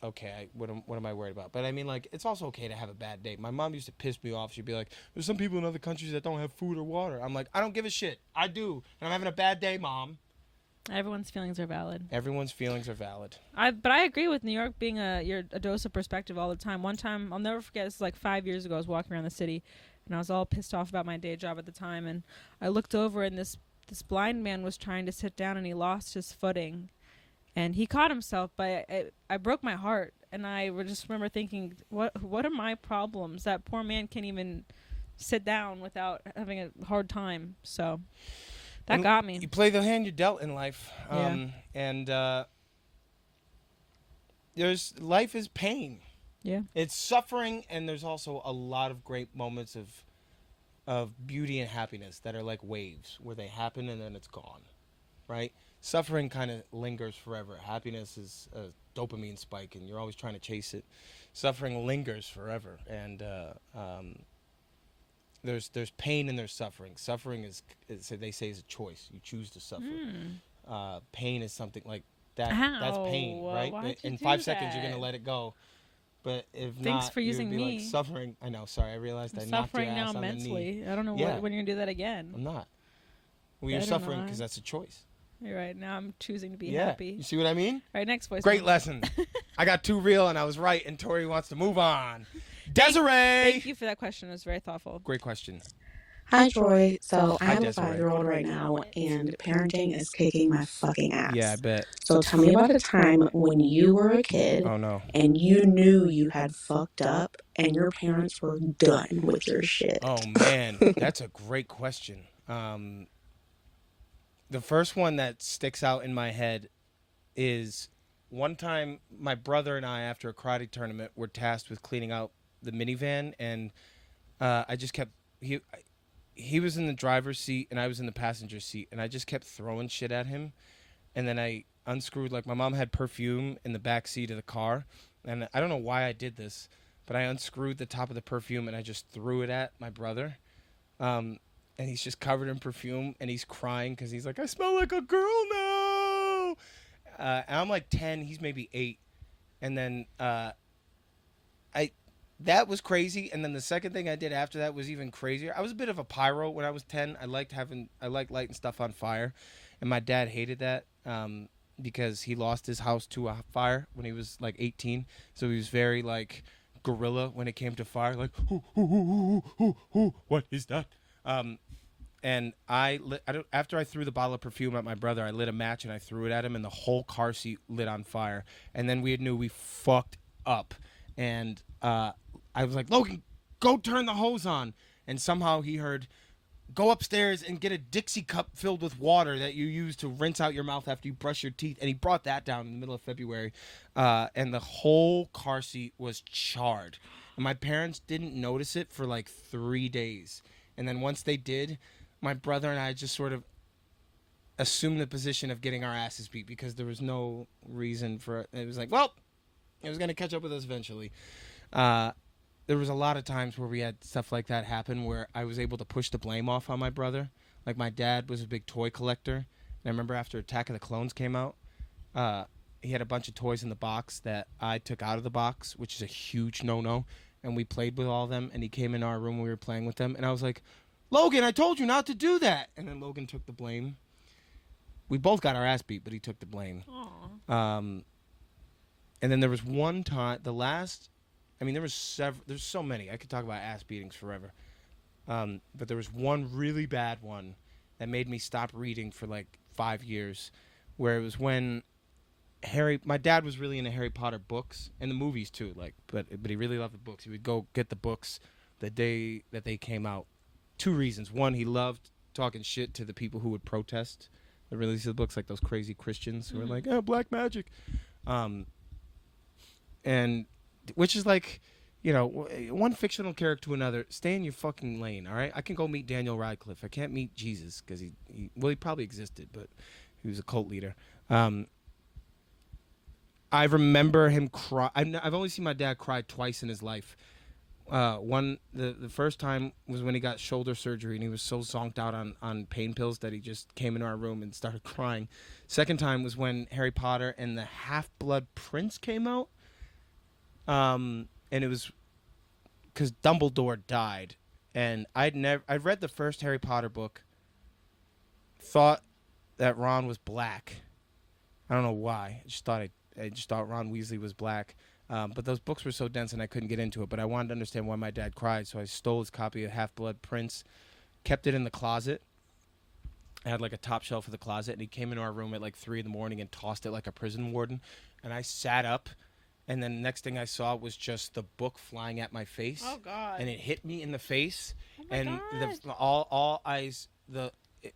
okay, what am I worried about? But I mean, like, it's also okay to have a bad day. My mom used to piss me off. She'd be like, there's some people in other countries that don't have food or water. I'm like, I don't give a shit. I do. And I'm having a bad day, Mom. Everyone's feelings are valid. Everyone's feelings are valid. But I agree with New York being a dose of perspective all the time. One time, I'll never forget, this is like 5 years ago, I was walking around the city, and I was all pissed off about my day job at the time, and I looked over, and this blind man was trying to sit down, and he lost his footing, and he caught himself, but I broke my heart, and I just remember thinking, what are my problems? That poor man can't even sit down without having a hard time, so... That got me. You play the hand you're dealt in life. Yeah. And life is pain. Yeah. It's suffering, and there's also a lot of great moments of beauty and happiness that are like waves, where they happen and then it's gone, right? Suffering kind of lingers forever. Happiness is a dopamine spike, and you're always trying to chase it. Suffering lingers forever, and there's pain and there's suffering. Suffering is they say is a choice. You choose to suffer. Pain is something like that. Ow, that's pain, right? why'd you In do 5 seconds, you're that? gonna let it go. But if Thanks not, for using you'd be me. like suffering. I know. Sorry, I realized I'm I knocked your suffering ass now on the knee. mentally. I don't know Yeah. when you're gonna do that again. I'm not. Well, you're Better suffering not. because that's a choice. You're right. Now I'm choosing to be Yeah. happy. You see what I mean? All right, next voice. Great lesson. I got too real and I was right, and Torey wants to move on. Desiree. Thank you for that question. It was very thoughtful. Great question. Hi, Troy. So I Hi, have a Desiree. 5-year-old right now, and parenting is kicking my fucking ass. Yeah, I bet. So tell me about a time when you were a kid Oh no. and you knew you had fucked up and your parents were done with your shit. Oh man, that's a great question. The first one that sticks out in my head is one time my brother and I, after a karate tournament, were tasked with cleaning out the minivan, and I just kept he was in the driver's seat and I was in the passenger seat, and I just kept throwing shit at him, and then I unscrewed, like, my mom had perfume in the back seat of the car, and I don't know why I did this, but I unscrewed the top of the perfume and I just threw it at my brother. And he's just covered in perfume and he's crying because he's like, I smell like a girl now. And I'm like 10, he's maybe 8. And then that was crazy. And then the second thing I did after that was even crazier. I was a bit of a pyro when I was 10. I liked lighting stuff on fire. And my dad hated that because he lost his house to a fire when he was like 18. So he was very like guerrilla when it came to fire. Like, what is that? And after I threw the bottle of perfume at my brother, I lit a match and I threw it at him, and the whole car seat lit on fire. And then we knew we fucked up. And I was like, Logan, go turn the hose on. And somehow he heard, go upstairs and get a Dixie cup filled with water that you use to rinse out your mouth after you brush your teeth. And he brought that down in the middle of February. And the whole car seat was charred. And my parents didn't notice it for like 3 days. And then once they did, my brother and I just sort of assumed the position of getting our asses beat because there was no reason for it. It was like, well, it was going to catch up with us eventually. There was a lot of times where we had stuff like that happen where I was able to push the blame off on my brother. Like, my dad was a big toy collector. And I remember after Attack of the Clones came out, he had a bunch of toys in the box that I took out of the box, which is a huge no-no. And we played with all of them, and he came in our room when we were playing with them. And I was like, Logan, I told you not to do that. And then Logan took the blame. We both got our ass beat, but he took the blame. And then there was one time, there's so many. I could talk about ass beatings forever. But there was one really bad one that made me stop reading for like 5 years, where it was when my dad was really into Harry Potter books and the movies too, but he really loved the books. He would go get the books the day that they came out. 2 reasons. One, he loved talking shit to the people who would protest the release of the books, like those crazy Christians who were like, oh, black magic. And which is like, one fictional character to another. Stay in your fucking lane, all right? I can go meet Daniel Radcliffe. I can't meet Jesus because he probably existed, but he was a cult leader. I remember him cry. I've only seen my dad cry twice in his life. The first time was when he got shoulder surgery and he was so zonked out on pain pills that he just came into our room and started crying. Second time was when Harry Potter and the Half-Blood Prince came out. And it was because Dumbledore died. And I'd read the first Harry Potter book, thought that Ron was black. I don't know why. I just thought Ron Weasley was black. But those books were so dense and I couldn't get into it. But I wanted to understand why my dad cried, so I stole his copy of Half-Blood Prince, kept it in the closet. I had like a top shelf of the closet, and he came into our room at like 3 a.m. and tossed it like a prison warden. And I sat up, and then the next thing I saw was just the book flying at my face. Oh God! And it hit me in the face, oh my and God.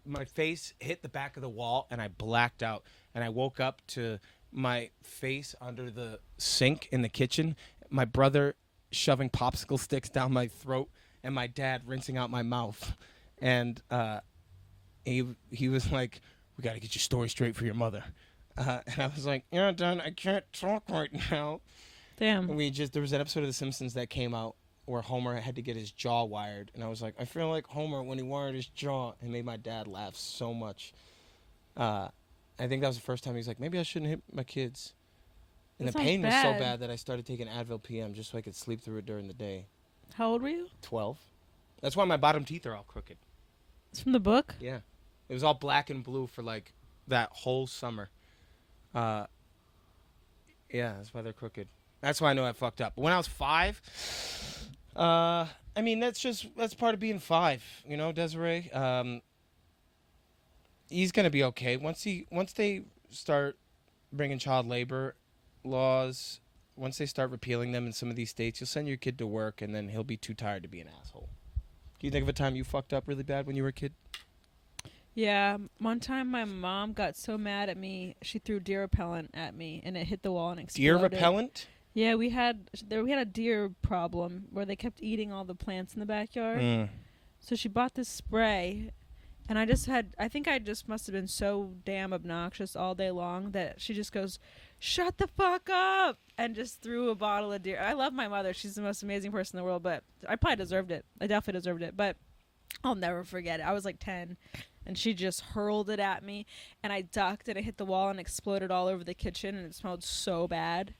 My face hit the back of the wall, and I blacked out. And I woke up to my face under the sink in the kitchen, my brother shoving popsicle sticks down my throat, and my dad rinsing out my mouth. And he was like, we got to get your story straight for your mother. And I was like, Dad, I can't talk right now. Damn. And there was an episode of The Simpsons that came out where Homer had to get his jaw wired, and I was like, I feel like Homer when he wired his jaw, and made my dad laugh so much. I think that was the first time he was like, maybe I shouldn't hit my kids. And That the sounds pain was so bad. bad that I started taking Advil PM just so I could sleep through it during the day. How old were you? 12. That's why my bottom teeth are all crooked. It's from the book. Yeah. It was all black and blue for like that whole summer. Yeah, that's why they're crooked. That's why I know I fucked up. But when I was 5, I mean, that's part of being 5, you know, Desiree. He's gonna be okay once they start bringing child labor laws. Once they start repealing them in some of these states, you'll send your kid to work, and then he'll be too tired to be an asshole. Do you think of a time you fucked up really bad when you were a kid? Yeah, one time my mom got so mad at me, she threw deer repellent at me, and it hit the wall and exploded. Deer repellent? Yeah, we had a deer problem where they kept eating all the plants in the backyard. So she bought this spray, and I think I just must have been so damn obnoxious all day long that she just goes, "Shut the fuck up," and just threw a bottle of deer. I love my mother. She's the most amazing person in the world, but I probably deserved it. I definitely deserved it, but I'll never forget it. I was like 10, and she just hurled it at me, and I ducked, and it hit the wall and exploded all over the kitchen, and it smelled so bad.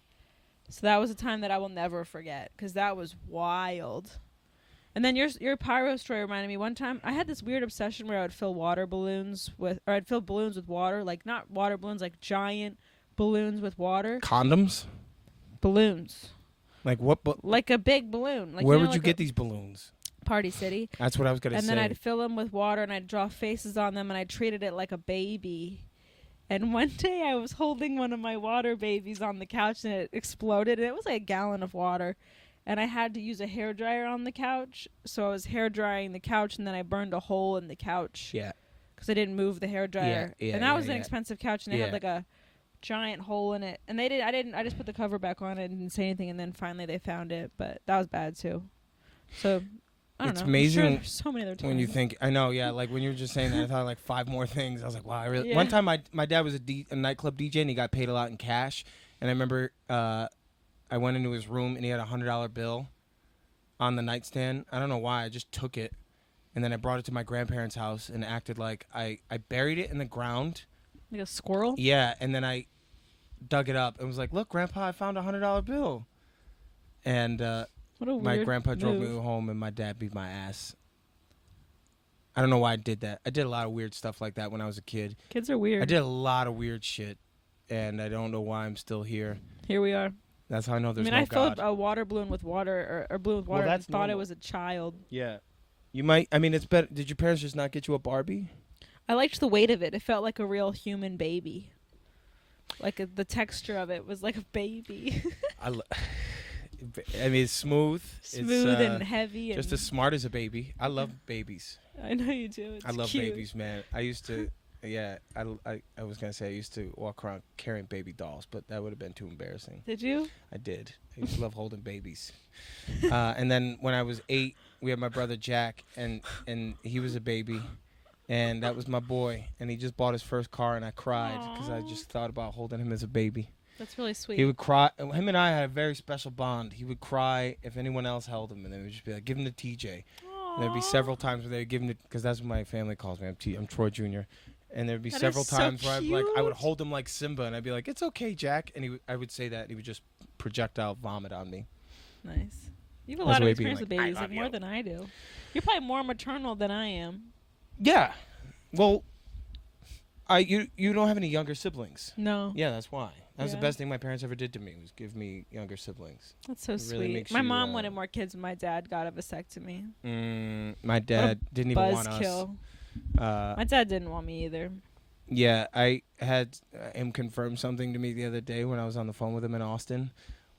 So that was a time that I will never forget, because that was wild. And then your pyro story reminded me, one time I had this weird obsession where I'd fill balloons with water, like not water balloons, like giant balloons with water. Condoms? Balloons. Like what? Like a big balloon. Like, where would like you get these balloons? Party City. That's what I was going to say. And then I'd fill them with water, and I'd draw faces on them, and I treated it like a baby. And one day I was holding one of my water babies on the couch, and it exploded, and it was like a gallon of water. And I had to use a hairdryer on the couch, so I was hair drying the couch, and then I burned a hole in the couch. Yeah. Because I didn't move the hairdryer. Yeah, and that was an expensive couch, and it had like a giant hole in it. And I just put the cover back on it and didn't say anything, and then finally they found it, but that was bad too. So I don't know. It's I'm amazing sure there's so many other times. when you think. I know, yeah. Like when you were just saying that, I thought like 5 more things. I was like, wow. I really. Yeah. One time, my dad was a nightclub DJ, and he got paid a lot in cash. And I remember I went into his room, and he had a $100 bill on the nightstand. I don't know why. I just took it, and then I brought it to my grandparents' house and acted like I buried it in the ground. Like a squirrel? Yeah, and then I dug it up and was like, look, Grandpa, I found a $100 bill. And What a my weird grandpa drove me move. home, and my dad beat my ass. I don't know why I did that. I did a lot of weird stuff like that when I was a kid. Kids are weird. I did a lot of weird shit, and I don't know why I'm still here. Here we are. That's how I know there's I no filled God. a water balloon with water, or balloon with water, and that's thought it normal. was a child. Yeah. You might, I mean, it's better. Did your parents just not get you a Barbie? I liked the weight of it. It felt like a real human baby. Like the texture of it was like a baby. I mean, it's smooth. Smooth it's, and heavy. And just as smart as a baby. I love babies. I know you do. It's I love cute. babies, man. I used to, yeah. I was gonna say I used to walk around carrying baby dolls, but that would have been too embarrassing. Did you? I did. I used to love holding babies. And then when I was 8, we had my brother Jack, and he was a baby, and that was my boy. And he just bought his first car, and I cried because I just thought about holding him as a baby. That's really sweet. He would cry. Him and I had a very special bond. He would cry if anyone else held him, and then we'd just be like, "Give him to TJ." And there'd be several times where they would give him because that's what my family calls me. I'm Troy Jr. And there'd be That several is so times where I would cute. hold him like Simba, and I'd be like, "It's okay, Jack," and I would say that, and he would just projectile vomit on me. Nice. You have a That's lot of way being experience with like, "I babies, love like more you." than I do. You're probably more maternal than I am. Yeah. Well, you don't have any younger siblings. No. Yeah, that's why. That was the Yeah. best thing my parents ever did to me, was give me younger siblings. That's so It really sweet. makes My you, mom wanted more kids, and my dad got a vasectomy. My dad didn't even want us. Buzzkill. Uh, My dad didn't want me either. Yeah, I had him confirm something to me the other day when I was on the phone with him in Austin.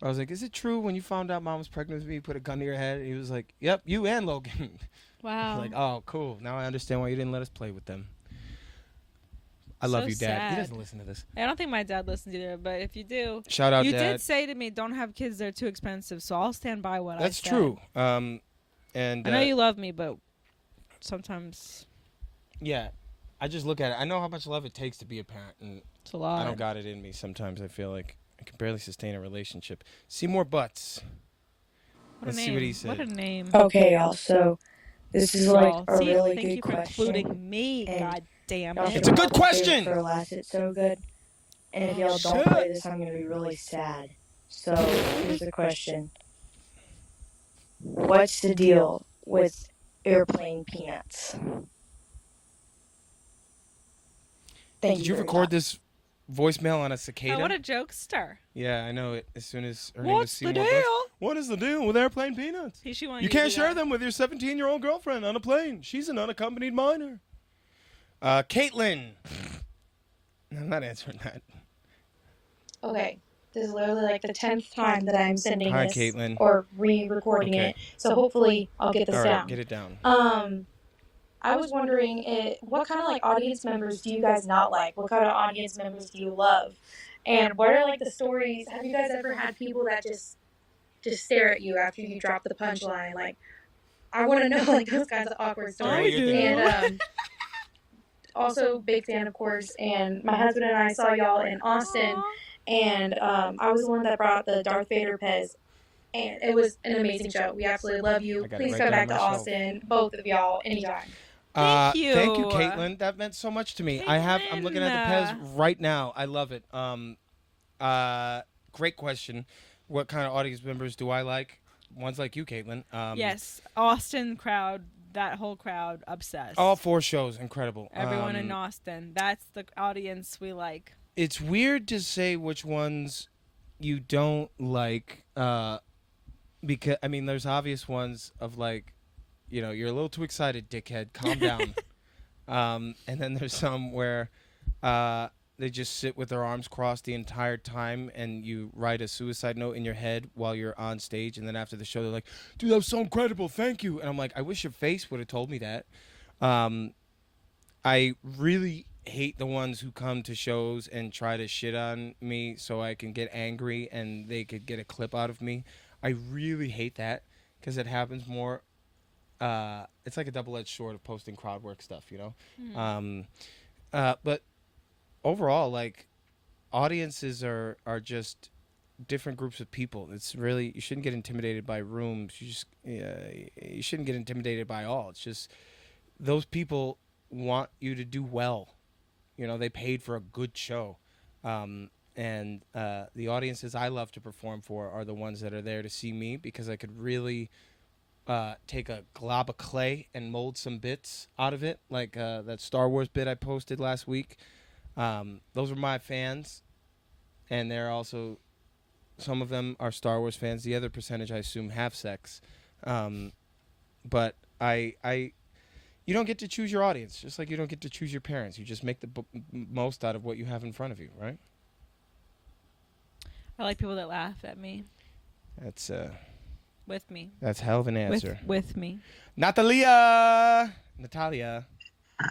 I was like, "Is it true when you found out Mom was pregnant with me, you put a gun to your head?" And he was like, "Yep, you and Logan." I Wow. was like, "Oh, cool. Now I understand why you didn't let us play with them." I love So you, Dad. He sad. doesn't listen to this. I don't think my dad listens either, but if you do, Shout out, you Dad. did say to me, "Don't have kids; they're too expensive." So I'll stand by what That's I said. true. And I know you love me, but sometimes yeah, I just look at it. I know how much love it takes to be a parent, and it's a lot. I don't got it in me. Sometimes I feel like I can barely sustain a relationship. See more butts. Let's see what he said. What a name. Okay, y'all. So this is like a See, really thank good you for question. including me. and God damn y'all it. It's a should good probably save it question. for last. It's so good. And if Oh, y'all don't shit. play this, I'm gonna be really sad. So here's the question: what's the deal with airplane peanuts? Thank Did you you for your record time. this voicemail on a cicada? Oh, what a jokester. Yeah, I know it. As soon as her name was What's the Seymour deal? Bus. What is the deal with airplane peanuts? She wanted You to do can't share that. them with your 17-year-old girlfriend on a plane. She's an unaccompanied minor. Caitlin. I'm not answering that. Okay, this is literally like the 10th time that I'm sending Hi, this Caitlin. or re-recording Okay. it. So hopefully I'll get this All right, down. get it down. I was wondering, what kind of like audience members do you guys not like? What kind of audience members do you love? And what are like the stories? Have you guys ever had people that just stare at you after you drop the punchline? Like, I want to know like those kinds of awkward stories. I do. And also big fan, of course. And my husband and I saw y'all in Austin, and I was the one that brought the Darth Vader Pez. And it was an amazing show. We absolutely love you. I got it Please right come there back on to my shelf. Austin, both of y'all, anytime. Thank you. Thank you, Caitlin. That meant so much to me. I'm looking at the Pez right now. I love it. Great question. What kind of audience members do I like? Ones like you, Caitlin. Yes, Austin crowd, that whole crowd, obsessed. All 4 shows, incredible. Everyone in Austin. That's the audience we like. It's weird to say which ones you don't like, because I mean, there's obvious ones of like, you know, you're a little too excited, dickhead. Calm down. And then there's some where they just sit with their arms crossed the entire time, and you write a suicide note in your head while you're on stage, and then after the show, they're like, "Dude, that was so incredible, thank you." And I'm like, I wish your face would have told me that. I really hate the ones who come to shows and try to shit on me so I can get angry and they could get a clip out of me. I really hate that because it happens more. It's like a double-edged sword of posting crowd work stuff, you know? But overall, like, audiences are just different groups of people. It's really, you shouldn't get intimidated by rooms. You shouldn't get intimidated by all. It's just those people want you to do well. You know, they paid for a good show. And the audiences I love to perform for are the ones that are there to see me, because I could really take a glob of clay and mold some bits out of it, like that Star Wars bit I posted last week. Those are my fans, and they're also, some of them are Star Wars fans. The other percentage, I assume, have sex. But you don't get to choose your audience, just like you don't get to choose your parents. You just make the most out of what you have in front of you, right? I like people that laugh at me. That's With me. that's hell of an answer. With me. Natalia.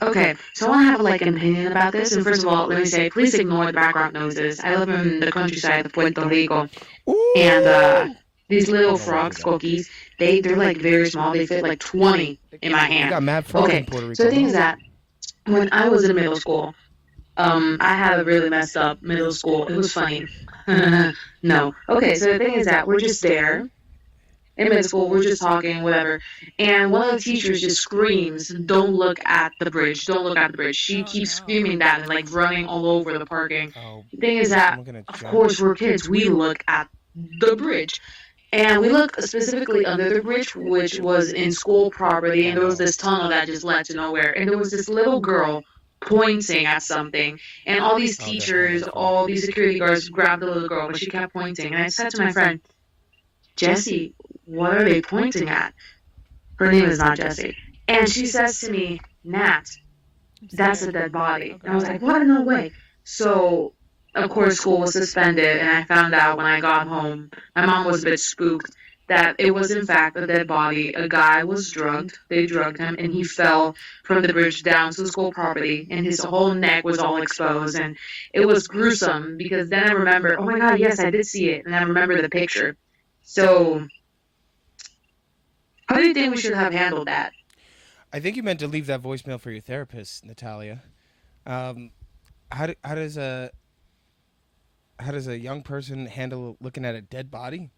Okay, so I want to have like an opinion about this. And first of all, let me say, please ignore the background noises. I live in the countryside of Puerto Rico, Ooh. and these little frogs, cookies, they're like very small. They fit like 20 in my You hand. got mad frogs Okay, in Puerto Rico. so the thing is that when I was in middle school, I had a really messed up middle school. It was funny. No. Okay, so the thing is that we're just there in middle school, we're just talking, whatever. And one of the teachers just screams, "Don't look at the bridge. Don't look at the bridge." She keeps screaming that and like running all over the parking. The thing is that, of course, we're kids. We look at the bridge. And we look specifically under the bridge, which was in school property, and there was this tunnel that just led to nowhere. And there was this little girl pointing at something, and all these teachers, all these security guards grabbed the little girl, but she kept pointing. And I said to my friend, "Jessie, what are they pointing at?" Her name is not Jessie. And she says to me, "Nat, that's a dead body." And I was like, "What? No way." So, of course, school was suspended, and I found out when I got home, my mom was a bit spooked, that it was in fact a dead body. A guy was drugged, they drugged him, and he fell from the bridge down to the school property, and his whole neck was all exposed, and it was gruesome, because then I remember, oh my god, yes, I did see it, and I remember the picture. So, how do you think we should have handled that? I think you meant to leave that voicemail for your therapist, Natalia. How does a young person handle looking at a dead body?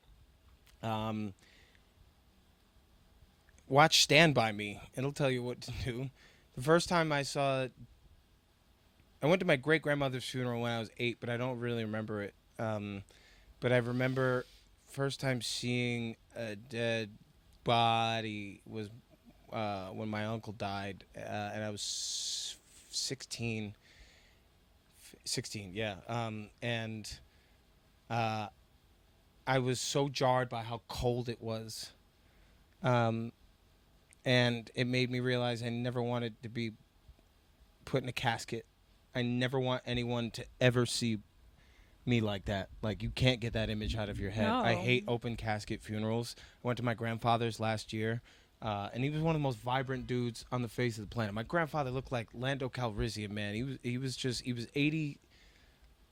watch Stand By Me. It'll tell you what to do. The first time I went to my great-grandmother's funeral when I was 8, but I don't really remember it. But I remember first time seeing a dead body was when my uncle died, and I was 16. 16, yeah. And I was so jarred by how cold it was. And it made me realize I never wanted to be put in a casket. I never want anyone to ever see me like that. Like, you can't get that image out of your head. No. I hate open casket funerals. I went to my grandfather's last year, and he was one of the most vibrant dudes on the face of the planet. My grandfather looked like Lando Calrissian, man. He was 80.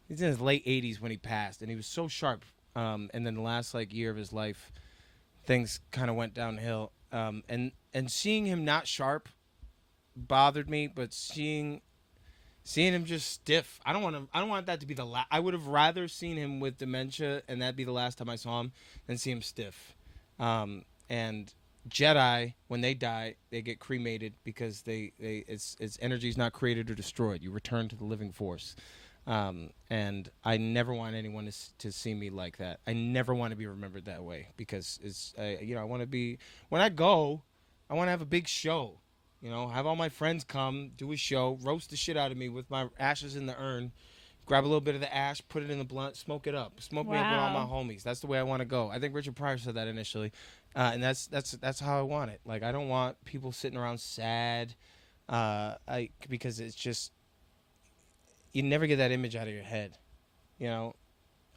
He's in his late 80s when he passed, and he was so sharp. And then the last year of his life, things kind of went downhill. And seeing him not sharp bothered me, but seeing him just stiff. I don't want that to be the last. I would have rather seen him with dementia and that be the last time I saw him than see him stiff. And Jedi, when they die, they get cremated because its energy is not created or destroyed. You return to the living force. And I never want anyone to see me like that. I never want to be remembered that way because I want to be, when I go, I want to have a big show. Have all my friends come, do a show, roast the shit out of me with my ashes in the urn, grab a little bit of the ash, put it in the blunt, smoke it up. Smoke me up with all my homies. That's the way I want to go. I think Richard Pryor said that initially. And that's how I want it. Like, I don't want people sitting around sad, because it's just, you never get that image out of your head.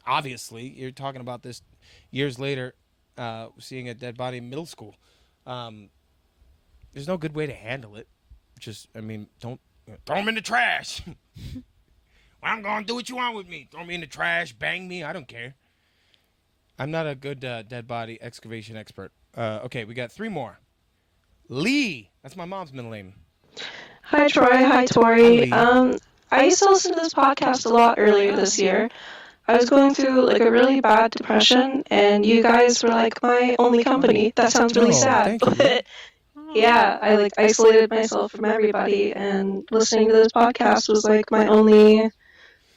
Obviously, you're talking about this years later, seeing a dead body in middle school. There's no good way to handle it. Don't throw him in the trash. Well, I'm going to do what you want with me. Throw me in the trash, bang me, I don't care. I'm not a good dead body excavation expert. Okay, we got 3 more. Lee, that's my mom's middle name. Hi, Troy. Hi, Torey. Hi, Lee. I used to listen to this podcast a lot earlier this year. I was going through a really bad depression, and you guys were my only company. That sounds really sad, but yeah, I isolated myself from everybody, and listening to this podcast was my only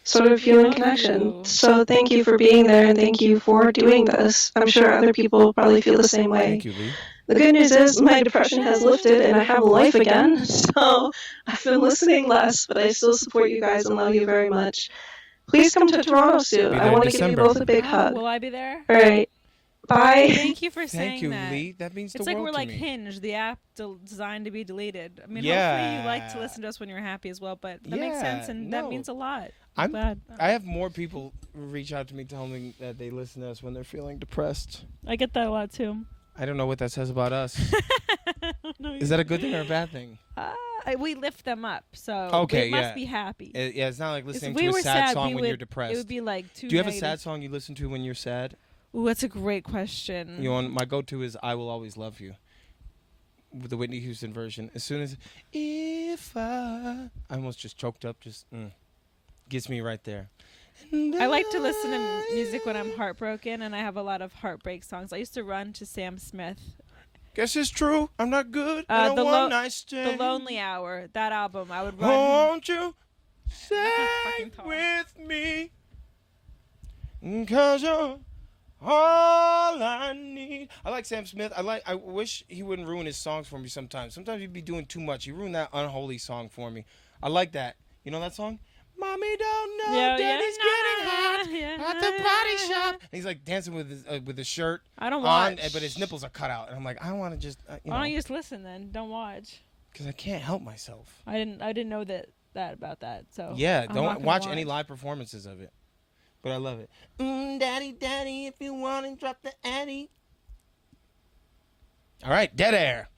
sort of human connection. So thank you for being there, and thank you for doing this. I'm sure other people probably feel the same way. Thank you, Lee. The good news is my depression has lifted and I have a life again, so I've been listening less, but I still support you guys and love you very much. Please come to Toronto soon. I want to give you both a big hug. Will I be there? All right. Bye. Thank you for saying that. Thank you, Lee. That means the it's world we're to like me. Hinge, the app designed to be deleted. Hopefully you like to listen to us when you're happy as well, but that makes sense, and that means a lot. I'm glad. I have more people reach out to me telling me that they listen to us when they're feeling depressed. I get that a lot, too. I don't know what that says about us. Is that a good thing or a bad thing? We lift them up, so okay, they must be happy. It's not like listening to a sad song when you're depressed. It would be too Do you have negative. a sad song you listen to when you're sad? Ooh, that's a great question. My go-to is "I Will Always Love You," with the Whitney Houston version. As soon as I almost just choked up, gets me right there. I like to listen to music when I'm heartbroken, and I have a lot of heartbreak songs. I used to run to Sam Smith. Guess it's true. I'm not good at a one-night stand. The Lonely Hour, that album, I would run. Won't you stay with me? 'Cause you're all I need. I like Sam Smith. I wish he wouldn't ruin his songs for me sometimes. Sometimes he'd be doing too much. He ruined that Unholy song for me. I like that. You know that song? Mommy don't know Daddy's getting hot at the body shop. And he's dancing with his shirt. I don't watch. But his nipples are cut out. And I'm like, I want to just, Why don't you just listen then? Don't watch. Because I can't help myself. I didn't know that about that. So yeah, I'm don't watch any live performances of it. But I love it. Daddy, daddy, if you want to drop the Addy. All right, dead air.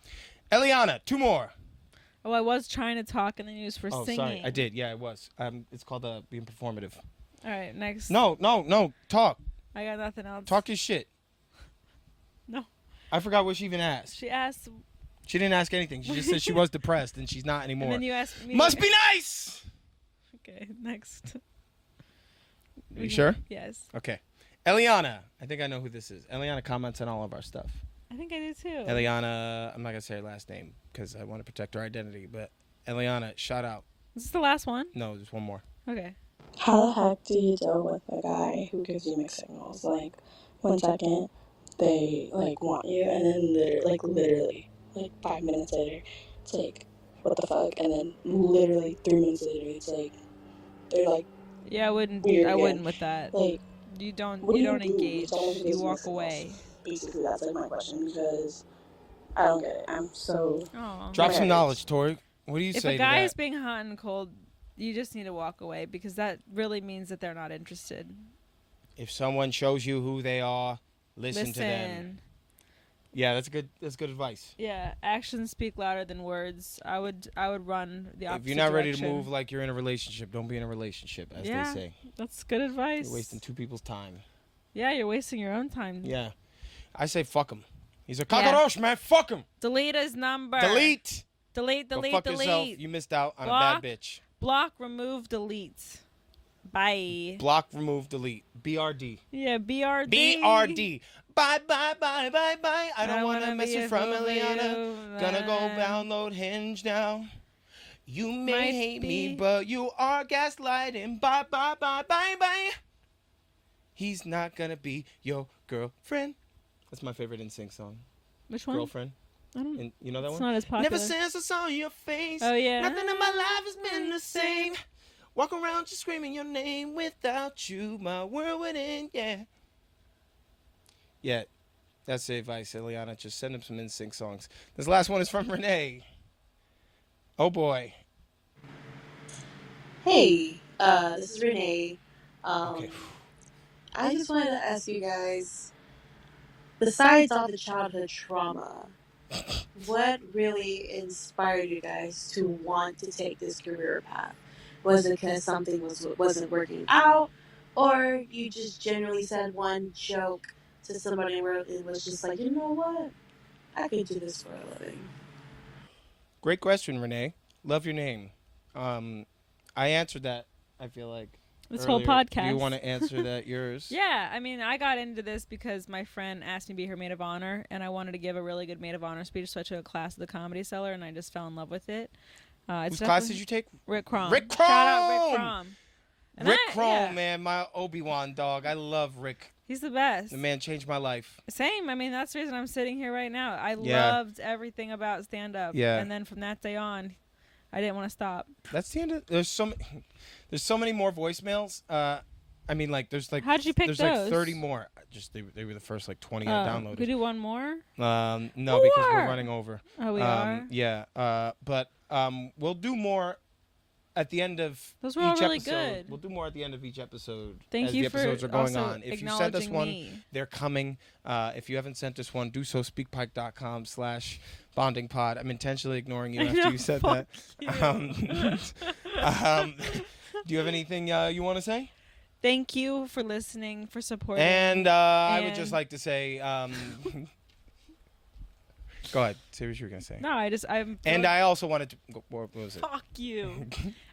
Eliana, 2 more. Oh, I was trying to talk in the news for singing. Sorry, I did. Yeah, it was. It's called being performative. All right, next. No, talk. I got nothing else. Talk your shit. No. I forgot what she even asked. She asked. She didn't ask anything. She just said she was depressed and she's not anymore. And then you asked me. Must be nice. Okay, next. Are you sure? Yes. Okay. Eliana. I think I know who this is. Eliana comments on all of our stuff. I think I do too. Eliana, I'm not gonna say her last name because I want to protect her identity. But Eliana, shout out. Is this the last one? No, there's one more. Okay. How the heck do you deal with a guy who gives you mixed signals? Like, 1 second they like want you, and then literally, 5 minutes later, it's like, what the fuck? And then literally 3 minutes later, it's like they're like, Yeah, I wouldn't. weird I again. wouldn't with that. Like, You don't. what do You you don't do with engage. someone who gives You walk mixed signals? away. Basically, that's like my question because I don't get it. I'm so. Aw. Drop some Right. knowledge, Tori. What do you If say a to guy that? is being hot and cold, you just need to walk away because that really means that they're not interested. If someone shows you who they are, listen to them. Yeah, that's good. That's good advice. Yeah, actions speak louder than words. I would run the opposite If you're not ready to direction. move like you're in a relationship, don't be in a relationship, as Yeah. they say. That's good advice. You're wasting two people's time. Yeah, you're wasting your own time. Yeah. I say fuck him. He's a Yeah. cockroach, man. Fuck him. Delete his number. Delete. Delete. Go Delete. fuck delete. yourself. You missed out on Block. a bad bitch. Block. Remove. Delete. Bye. Block, remove, delete. BRD. Yeah. BRD. BRD. Bye, bye, bye, bye, bye. I don't want to wanna mess be you a from fool for Eliana. you. Gonna go Bye. download Hinge now. You may Might hate me, be. but you are gaslighting. Bye, bye, bye, bye, bye. He's not gonna be your girlfriend. That's my favorite NSYNC song. Which one? Girlfriend. I don't. And you know that It's one? not as popular. Never since I saw your face. Oh yeah. Nothing in my life has been the same. Walk around just screaming your name. Without you, my world would end. Yeah. Yeah. That's the advice, Eliana. Just send him some NSYNC songs. This last one is from Renee. Oh boy. Hey, this is Renee. Okay. I just wanted to ask you guys, besides all the childhood trauma, what really inspired you guys to want to take this career path? Was it because something wasn't working out, or you just generally said one joke to somebody where it was just like, you know what, I could do this for a living? Great question, Renee. Love your name. I answered that, I feel like. This earlier. whole podcast. Do you want to answer that yours? Yeah, I mean, I got into this because my friend asked me to be her maid of honor, and I wanted to give a really good maid of honor speech, so I took a class at the Comedy Cellar, and I just fell in love with it. Whose class did you take? Rick Crom. Rick Shout out Rick Crom! Crom. And Rick I- Crom, yeah, man, my Obi-Wan dog. I love Rick. He's the best. The man changed my life. Same. I mean, that's the reason I'm sitting here right now. I Yeah. loved everything about stand-up. Yeah. And then from that day on, I didn't want to stop. That's the end of. There's so many more voicemails. I mean, like there's like. How'd you pick there's those? like 30 more. Just they were the first like 20 I Could we downloaded. do one more? No, because we're More. running over. Oh, we are? Yeah. But we'll do more at the end of Those were all each really episode. good. We'll do more at the end of each episode. Thank as you the for episodes are going also on. If you sent us acknowledging one, me. they're coming. If you haven't sent us one, do so. Speakpipe.com/bondingpod. I'm intentionally ignoring you I after know, you said fuck that. Do you have anything you want to say? Thank you for listening, for supporting. And I would just And- like to say, go ahead. Say what you were gonna say. No, I'm. And I also wanted to. What was it? Fuck you.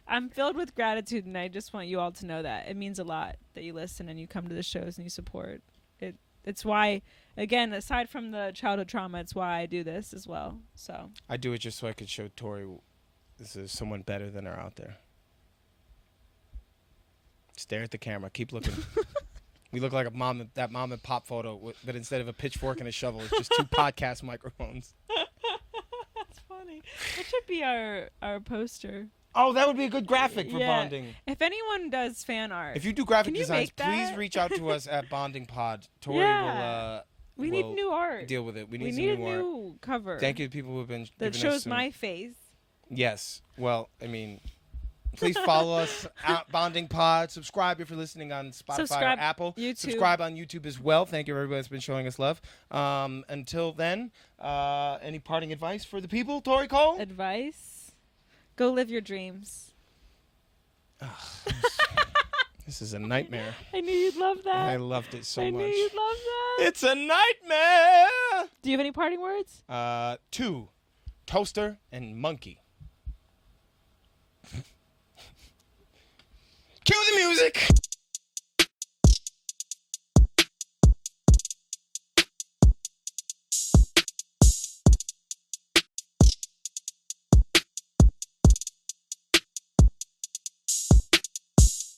I'm filled with gratitude, and I just want you all to know that it means a lot that you listen and you come to the shows and you support. It's why, again, aside from the childhood trauma, it's why I do this as well. So I do it just so I could show Tori this is someone better than her out there. Stare at the camera. Keep looking. We look like that mom and pop photo, but instead of a pitchfork and a shovel, it's just two podcast microphones. that's funny. That should be our poster. Oh, that would be a good graphic for Yeah. bonding. If anyone does fan art, If you do graphic Can you designs, make that? please reach out to us at Bonding Pod. Tori Yeah. we need will new art. deal with it. We We need need a some new art. new cover. Thank you to people who have been That giving shows us some, my face. Yes. Well, I mean, please follow us at Bonding Pod. Subscribe if you're listening on Spotify Subscribe, or Apple. YouTube. Subscribe on YouTube as well. Thank you, everybody that's been showing us love. Until then, any parting advice for the people, Tori Cole? Advice: go live your dreams. This is a nightmare. I knew you'd love that. I loved it so I much. knew you'd love that. It's a nightmare. Do you have any parting words? 2, toaster and monkey. Cue the music.